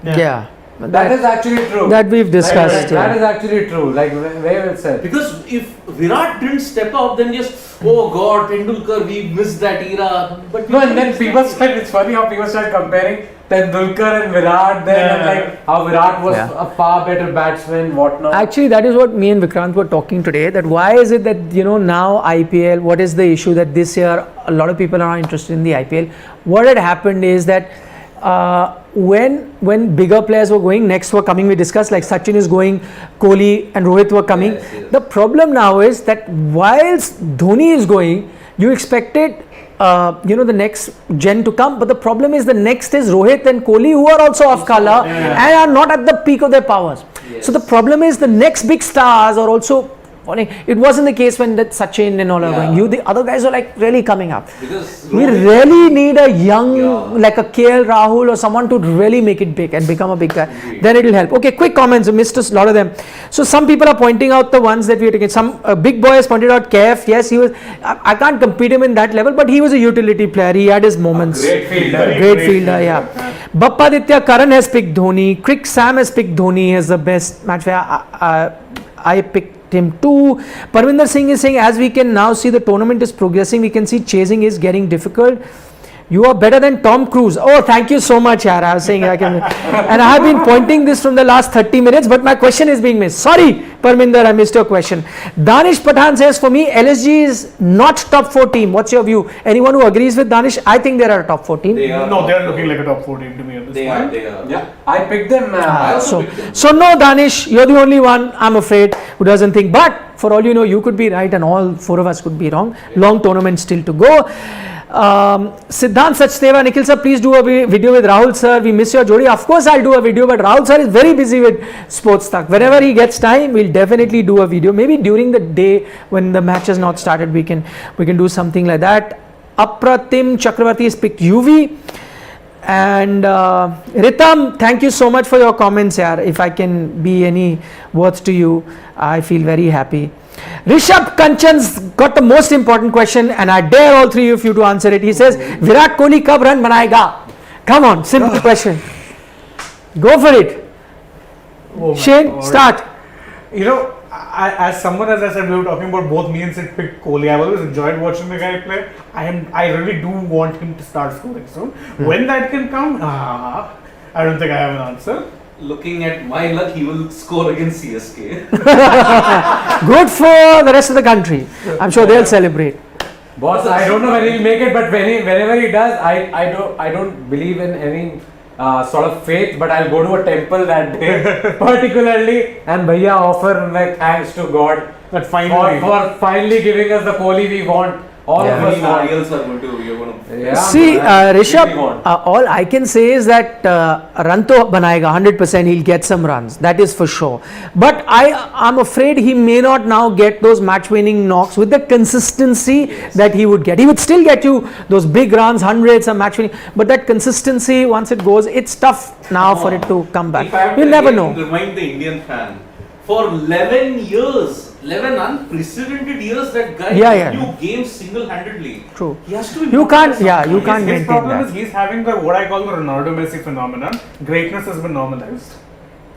Yeah. That is actually true. that we've discussed, That yeah. is actually true. Like where it said. Because if Virat didn't step up, then just, oh God, Tendulkar, we missed that era. But we No, and didn't then miss people that start, it's funny how people start comparing Tendulkar and Virat then, and like how Virat was Yeah. a far better batsman, whatnot. Actually, that is what me and Vikrant were talking today. That why is it that now IPL? What is the issue that this year a lot of people are not interested in the IPL? What had happened is that when bigger players were going, next were coming. We discussed like Sachin is going, Kohli and Rohit were coming. Yes, yes. The problem now is that whilst Dhoni is going, you expected the next gen to come, but the problem is the next is Rohit and Kohli, who are also off color and are not at the peak of their powers. Yes. So the problem is the next big stars are also falling. It wasn't the case when that Sachin and all are Yeah. going. The other guys are like really coming up. Because We Rohit- really need a young, Yeah. like a KL Rahul or someone to really make it big and become a big guy. Indeed. Then it will help. Okay, quick comments. I missed a lot of them. So some people are pointing out the ones that we are taking. Some big boy has pointed out KF. Yes, he was. I can't compete him in that level, but he was a utility player. He had his moments. great fielder. Great fielder, yeah. Bappa Aditya Karan has picked Dhoni. Crick Sam has picked Dhoni as the best match player. I picked him too. Parvinder Singh is saying, as we can now see the tournament is progressing, we can see chasing is getting difficult. You are better than Tom Cruise. Oh, thank you so much, yaar. I was saying I can, and I have been pointing this from the last 30 minutes, but my question is being missed. Sorry, Parminder, I missed your question. Danish Pathan says, for me, LSG is not top 4 team. What's your view? Anyone who agrees with Danish? I think they are a top 4 team. They are No, they are looking like a top 4 team to me at this They point. are. They are. Yeah, I picked them. I also So, picked them. so no, Danish, you're the only one, I'm afraid, who doesn't think. But for all you know, you could be right and all 4 of us could be wrong. Long tournament still to go. Siddhant Sachdeva, Nikhil sir, please do a video with Rahul sir. We miss your jodi. Of course, I'll do a video, but Rahul sir is very busy with sports talk. Whenever he gets time, we'll definitely do a video. Maybe during the day when the match has not started, we can do something like that. Apratim Chakravarti has picked UV. And Ritam, thank you so much for your comments, yaar. If I can be any words to you, I feel very happy. Rishabh Kanchan's got the most important question, and I dare all three of you to answer it. He says, Virat Kohli kab run banayega? Come on, simple question. Go for it. Oh my Shane, God. start. You know, as someone, as I said, we were talking about both me and Sid picked Kohli. I've always enjoyed watching the guy play. I really do want him to start scoring soon. When that can come, I don't think I have an answer. Looking at my luck, he will score against CSK. Good for the rest of the country. I'm sure they'll celebrate. Boss, I don't know when he'll make it, but whenever he does, I don't believe in any sort of faith, but I'll go to a temple that day, particularly, and Bhaiya offer like thanks to God But finally, for finally giving us the Kohli we want. All Yeah. of How us many want. Narials are going to, you're going to... Yeah, See, man, Rishabh, really want. all I can say is that run to banayega 100%. He'll get some runs, that is for sure. But I'm afraid he may not now get those match-winning knocks with the consistency that he would get. He would still get you those big runs, hundreds, some match-winning, but that consistency, once it goes, it's tough now for it to come back. If I have You'll to never again know. remind the Indian fan, for 11 years, 11 unprecedented years, that guy Yeah. won you games single-handedly. True. He has to be You motivated can't, yeah, you sometimes. can't his maintain problem that. is he's having the what I call the Ronaldo Messi phenomenon. Greatness has been normalized.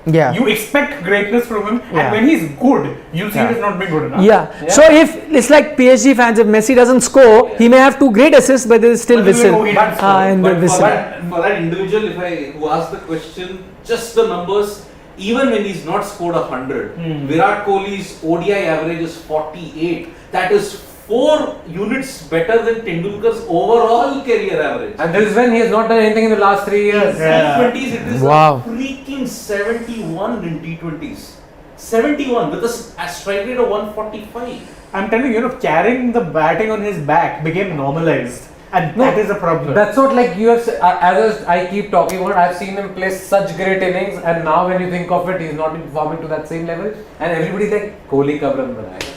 Yeah. You expect greatness from him, Yeah. and when he's good, you'll see Yeah. it is not being good enough. Yeah. So if it's like PSG fans, if Messi doesn't score, he may have 2 great assists, but there's still But they'll whistle. go, he didn't score. And the But for whistle. that individual, who asked the question, just the numbers, even when he's not scored 100, Virat Kohli's ODI average is 48. That is 4 units better than Tendulkar's overall career average. And this is when he has not done anything in the last 3 years. Yeah. T20s, it is Wow. a freaking 71 in T20s. 71 with a strike rate of 145. I'm telling you, carrying the batting on his back became normalized, and that is a problem. That's what like you have, as I keep talking about, I've seen him play such great innings, and now when you think of it, he's not performing to that same level, and everybody's like, Kohli kab run banayega.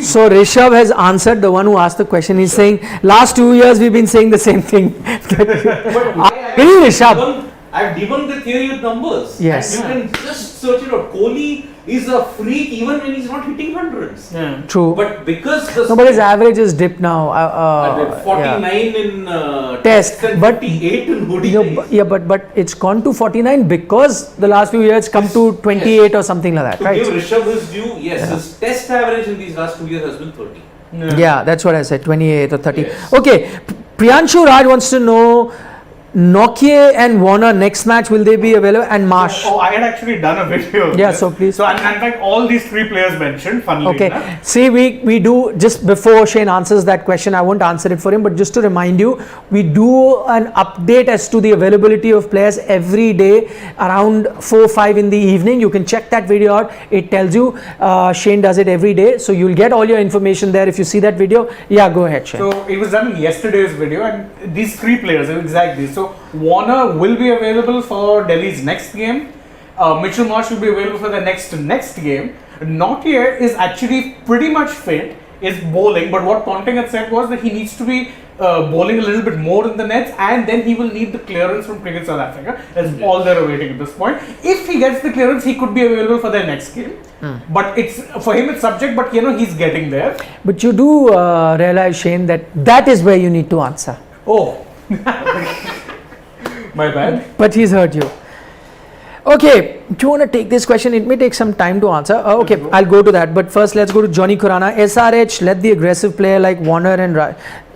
So Rishabh has answered, the one who asked the question. He's saying, last 2 years we've been saying the same thing. Really, Rishabh? I've debunked the theory with numbers. Yes. And you can just search it out. Kohli is a freak even when he's not hitting hundreds. Yeah. True. But because the No, but his average is dipped now. 49 in Test, and but 58 in ODIs. But it's gone to 49 because the last few years come to 28 or something like that, To right? give Rishabh his due, yes, his test average in these last 2 years has been 30. Yeah, that's what I said, 28 or 30. Yes. Okay, Priyanshu Raj wants to know, Nokia and Warner next match, will they be available? And Marsh. Oh, I had actually done a video. of Yeah, this. so please. So, and in fact, all these three players mentioned, funnily Okay, enough. see, we do, just before Shane answers that question, I won't answer it for him, but just to remind you, we do an update as to the availability of players every day around 4 or 5 in the evening. You can check that video out. It tells you, Shane does it every day, so you'll get all your information there if you see that video. Yeah, go ahead, Shane. So it was done in yesterday's video, and these three players, exactly. So Warner will be available for Delhi's next game. Mitchell Marsh will be available for the next game. Nautier is actually pretty much fit, is bowling, but what Ponting had said was that he needs to be bowling a little bit more in the nets, and then he will need the clearance from Cricket South Africa. That's all they're awaiting at this point. If he gets the clearance, he could be available for their next game. But it's for him, it's subject, but he's getting there. But you do realize, Shane, that is where you need to answer. Oh. My bad. But he's heard you. Okay, do you want to take this question? It may take some time to answer. Okay, I'll go to that. But first, let's go to Johnny Khurana. SRH, let the aggressive player like Warner and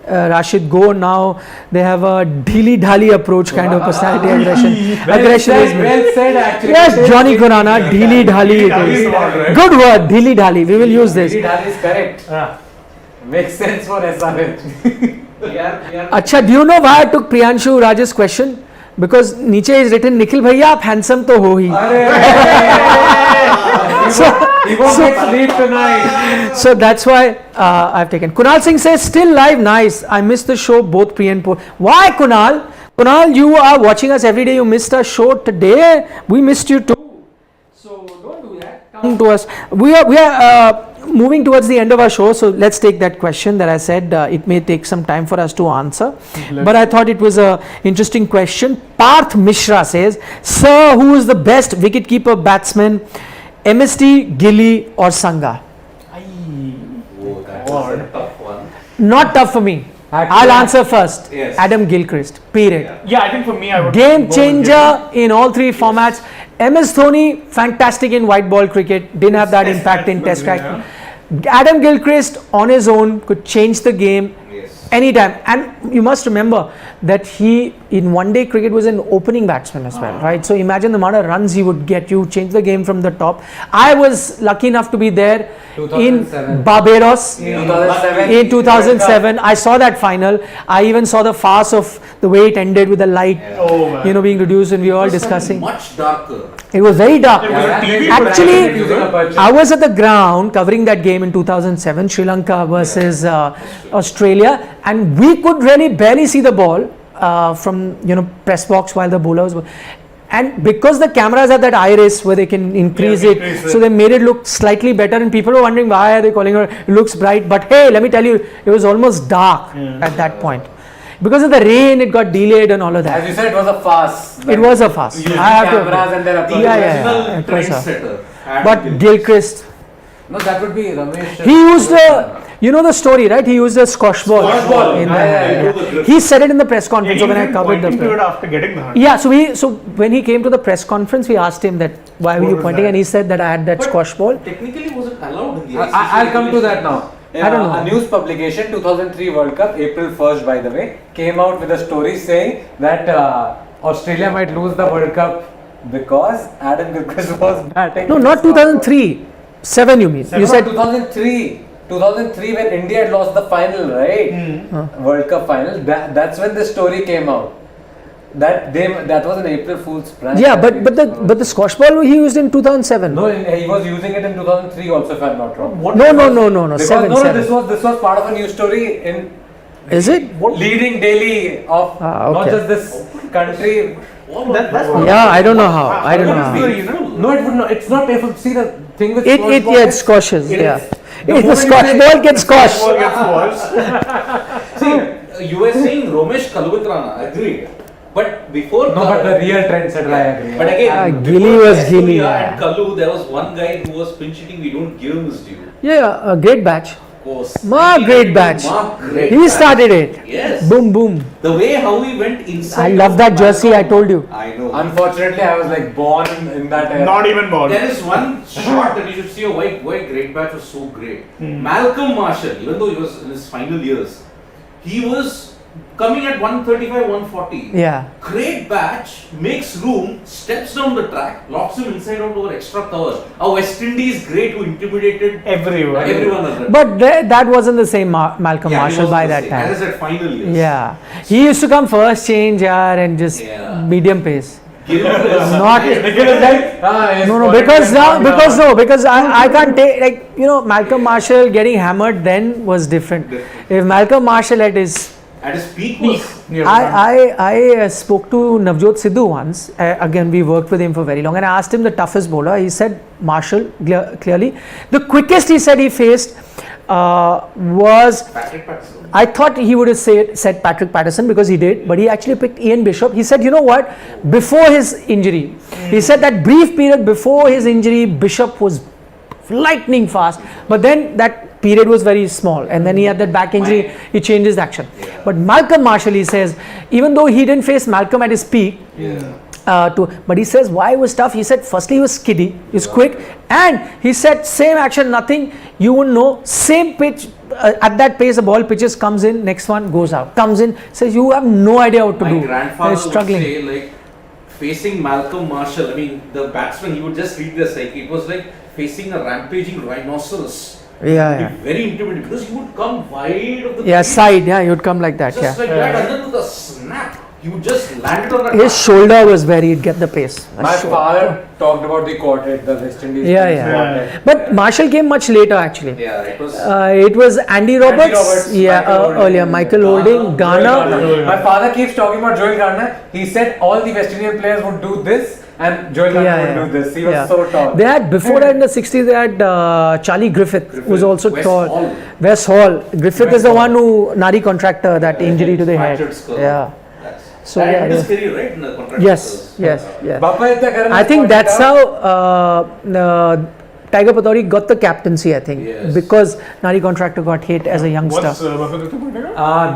Rashid go now. They have a dilly-dally approach kind of personality aggression. Aggression is well said actually. Yes, Johnny Khurana, dilly-dally it Dilly-dally is. is not right. Good word, dilly-dally. We will use this. That is correct. Makes sense for SRH. Acha, do you know why I took Priyanshu Raj's question? Because Niche is written, Nikhil bhaiya, aap handsome to ho hi. He won't get sleep tonight. So that's why I've taken. Kunal Singh says, still live, nice. I missed the show, both pre and post. Why, Kunal? Kunal, you are watching us every day. You missed our show today. We missed you too. So don't do that. Come to us. We are moving towards the end of our show. So let's take that question that I said. It may take some time for us to answer. But I thought it was a interesting question. Parth Mishra says, sir, who is the best wicketkeeper batsman? MST, Gilly or Sangha? Oh, that's a tough one. Not tough for me. I'll answer first. Yes. Adam Gilchrist. Period. Yeah, I think for me, I would Game go with changer in all three formats. MS Dhoni, fantastic in white ball cricket. Didn't have that Test impact in Test batsman, cricket. Adam Gilchrist on his own could change the game Yes. anytime. And you must remember that he, in one day cricket, was an opening batsman as well, right? So imagine the amount of runs he would get. You change the game from the top. I was lucky enough to be there in 2007. Barbados. 2007. In 2007, I saw that final. I even saw the farce of the way it ended with the light, Oh, man. being reduced, and we were all It was discussing. much darker. It was very dark. It was a TV Actually, I was at the ground covering that game in 2007, Sri Lanka versus Australia, and we could really barely see the ball from press box while the bowlers were. And because the cameras have that iris where they can increase Yeah, it, increase it. so they made it look slightly better, and people were wondering why are they calling it. It looks bright, but hey, let me tell you, it was almost dark at that point. Because of the rain, it got delayed and all of As that. you said, it was a farce. It was a farce. Using I have to cameras agree. and their approach. Yeah, Original it was a- trendsetter. Adam But Gilchrist, No, that would be Ramesh. he used the story, right? He used a squash ball. Squash ball. in Yeah, the- He said it in the press conference. Yeah, So when I he covered pointing to it the. after getting the 100. Yeah, so when he came to the press conference, we asked him that why were What you was pointing, that? and he said that I had that But squash ball. Technically, was it allowed in the ICC I'll come to that now. I don't know. A news publication, 2003 World Cup, April 1st, by the way, came out with a story saying that Australia might lose the World Cup because Adam Gilchrist was batting. No, not 2003. 7, you mean? You said 2003. 2003 when India had lost the final, right? World Cup final. That's when the story came out. That was an April Fool's prank. yeah, but the squash ball he used in 2007. No, he was using it in 2003 also, if I'm not wrong. What No, Because, 7. no, this was part of a news story in Is it? leading daily of not okay. just this country. That's Yeah, I don't know how. I don't know how. No, it would not. It's not. If you see the thing with It squash ball yeah, it is- squashes. it Yeah. is- If the moment squash you ball gets squashed. Ball gets squashed. See, you were saying Romesh Kaluvitrana, agreed. But before No, but the real trendsetter, I agree. But again, Gilly before was Kasturia Gilly, and yeah. Kalu, there was one guy who was pinch hitting. We don't give him his due. Yeah, a great batch. Of course. Mark great batch. Mark great He batch. started it. Yes. Boom, boom. The way how he went inside. I love of that jersey, I Malcolm. told you. I know. Unfortunately, I was like born in that era. Not even ball. There is one shot that you should see. Why great batch was so great. Hmm. Malcolm Marshall, even though he was in his final years, he was coming at 135, 140. Yeah. Great batch, makes room, steps down the track, locks him inside out over extra cover. A West Indies great who intimidated Everyone. everyone on that. But that wasn't the same Malcolm Yeah, he Marshall was by the that same. time. As I said, final years. Yeah. He used to come first change and just Yeah. medium pace. Gilchrist, Not- Yes, No, because I can't take, like, you know, Malcolm Marshall getting hammered then was different. If Malcolm Marshall at his at his peak was. I spoke to Navjot Sidhu once. Again, we worked with him for very long, and I asked him the toughest bowler. He said Marshall clearly. The quickest he said he faced was. Patrick Patterson. I thought he would have said Patrick Patterson because he did, but he actually picked Ian Bishop. He said, you know what? Before his injury, he said that brief period before his injury, Bishop was lightning fast, but then that period was very small, and then he had that back injury. He changed his action. Yeah. But Malcolm Marshall, he says, even though he didn't face Malcolm at his peak, but he says why it was tough. He said firstly he was skiddy, he was quick, and he said same action, nothing you wouldn't know, same pitch. At that pace, the ball pitches, comes in, next one goes out, comes in, says you have no idea what to My do. grandfather They're struggling. would say, like, facing Malcolm Marshall, I mean, the batsman, he would just read their psyche. It was like facing a rampaging rhinoceros. Yeah, It'd be very intimidating because he would come wide of the yeah, pitch, side, yeah, you'd come like that, just yeah. like that, and then with a snap, he would just land it on that. His shoulder was where he'd get the pace. My father talked about the quartet, the West Indies. Yeah, team's yeah. quartet. But Marshall came much later actually. Yeah, it was. It was Andy Roberts, Roberts, yeah, Michael Holding, earlier, Michael Holding, Ghana. My father keeps talking about Joel Gardner. He said all the West Indian players would do this, and Joel Gardner would do this. He was so tall. They had, before that in the 60s, they had Charlie Griffith, who was also West tall. Hall. West Hall. Griffith West is the Hall. one who, Nari contractor, that injury to the head. fractured skull. Yeah. That's- So, and yeah, in his yeah. career, right? In the contract. Yes, yes, yeah. Bappa Itha Karan I has think pointed that's out- how Tiger Pataudi got the captaincy, I think, Yes. because Nari contractor got hit as a youngster. What's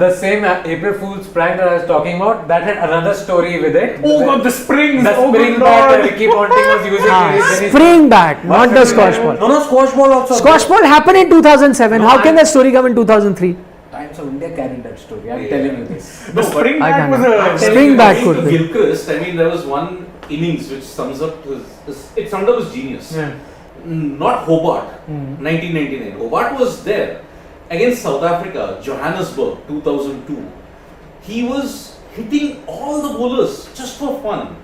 The same April Fool's prank that I was talking about, that had another story with it. Oh God, the springs! The Oh spring good bat that Lord. Ricky Ponting was using. when he- Spring bat, not the squash ball. No, squash ball also. Squash ball happened in 2007. No, How can I- that story come in 2002? Times of India carried that story. I'm Yeah. telling you this. The spring I bat can't was know. a Spring bat could be. Gilchrist, I mean, there was one innings which sums up it summed up his genius. Yeah. Not Hobart, 1999. Hobart was there against South Africa, Johannesburg, 2002. He was hitting all the bowlers just for fun,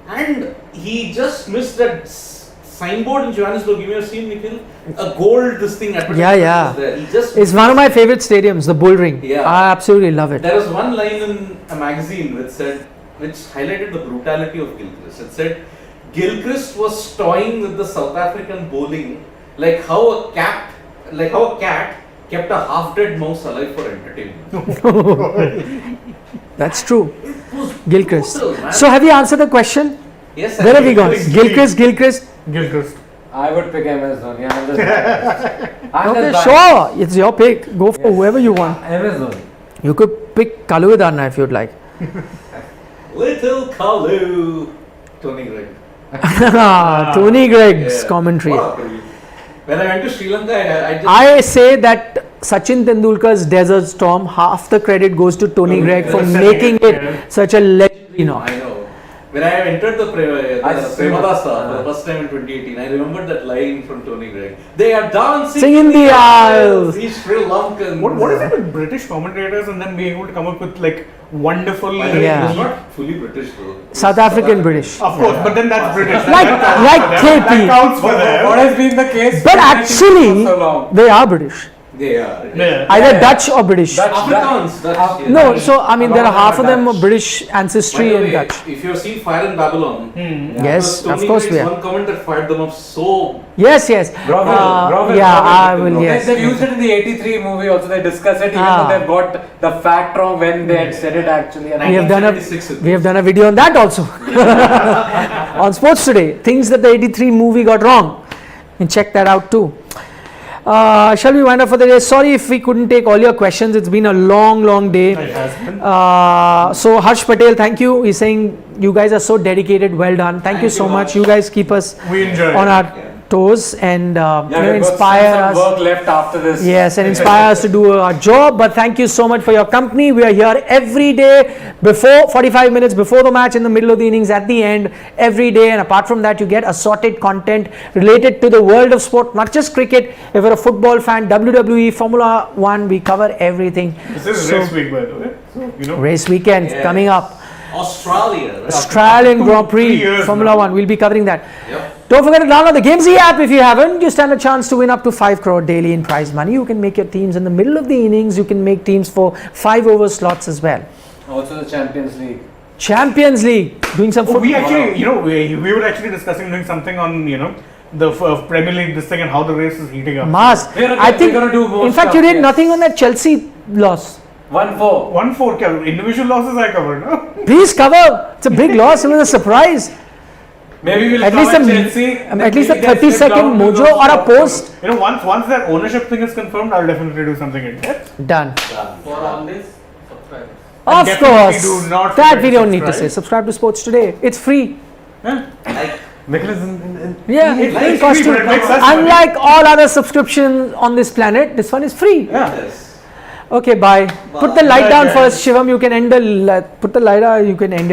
and he just missed that signboard in Johannesburg. You may have seen, Nikhil, a gold this thing advertisement Yeah. was there. He just It's one of my favorite stadiums, the Bull Ring. Yeah. I absolutely love it. There was one line in a magazine which highlighted the brutality of Gilchrist. It said, Gilchrist was toying with the South African bowling like how a cat kept a half-dead mouse alive for entertainment. That's true. It was Gilchrist. brutal, man. So have you answered the question? Yes, Where have we gone? Gilchrist. Gilchrist. Gilchrist. I would pick MS Dhoni. I'm just I'm Okay, just sure. It's your pick. Go for whoever you want. MS Dhoni. You could pick Kaluvidana if you'd like. Little Kalu. Tony Gregg. Tony Gregg's Yeah. commentary. What a career. When I went to Sri Lanka, I just I say that Sachin Tendulkar's Desert Storm, half the credit goes to Tony Gregg for making it such a legendary knock. I know. When I entered the I see. Premadasa the first time in 2018, I remembered that line from Tony Gregg. They are dancing Sing in the aisles. These Sri Lankans. What is it with British commentators and then being able to come up with like wonderful? By the way, Yeah. He was not fully British though. He was South African British. Of course, but then that's British. Like That KP. counts for them. What has been the case? But for actually, so long? they are British. They are. Yeah. Either Dutch or British. Afrikaans. Dutch, yeah. No, so I mean there are half of them Dutch. are British By ancestry the and way, Dutch. if you have seen Fire in Babylon, Yes, Tony of course we Blair's have. one comment that fired them up so. Yes, yes. Grovel, Yeah, Grovel. I will. Yes. They've used it in the 83 movie also. They discuss it even Ah. though they've got the fact wrong when they had said it actually. And We have done 1976 we have done a video on that also on Sports Today. Things that the 83 movie got wrong. You can check that out too. Shall we wind up for the day? Sorry if we couldn't take all your questions. It's been a long day. It has been. So Harsh Patel, thank you. He's saying you guys are so dedicated. Well done. Thank you so much. You guys keep us We enjoy on it. our toes and yeah, you know, we've got inspire some us. work left after this. Yes, and inspire us to do our job. But thank you so much for your company. We are here every day before 45 minutes before the match, in the middle of the innings, at the end, every day. And apart from that, you get assorted content related to the world of sport, not just cricket. If you're a football fan, WWE, Formula One, we cover everything. This is So- race week, by the way. So, you know. Race weekend Yes. coming up. Australia. Right? Australian Grand 3 Prix, years Formula now. One. We'll be covering that. Yep. Don't forget to download the Gamezy app if you haven't. You stand a chance to win up to 5 crore daily in prize money. You can make your teams in the middle of the innings. You can make teams for 5 over slots as well. Also the Champions League. Champions League, doing some Oh, football. we actually, you know, we were actually discussing doing something on, you know, the Premier League, this thing, and how the race is heating up. Mars. We're I think, gonna do more in fact, stuff, you did yes. nothing on that Chelsea loss. 1-4. 1-4, individual losses I covered, no? Please cover. It's a big loss. It was a surprise. Maybe we'll At cover least a- Chelsea. At least a Maybe they 30-second slip down to mojo those or a top post. You know, once that ownership thing is confirmed, I'll definitely do something in it. Done. For all this, subscribe. And Of definitely course. do not That forget we to don't need to say. subscribe. Subscribe to Sports Today. It's free. Nikhil is in Yeah, It's it free, costs you. but it makes us money. Unlike all other subscriptions on this planet, this one is free. Yes. Okay, bye. Put the light down first, Shivam. You can end the put the light. You can end it.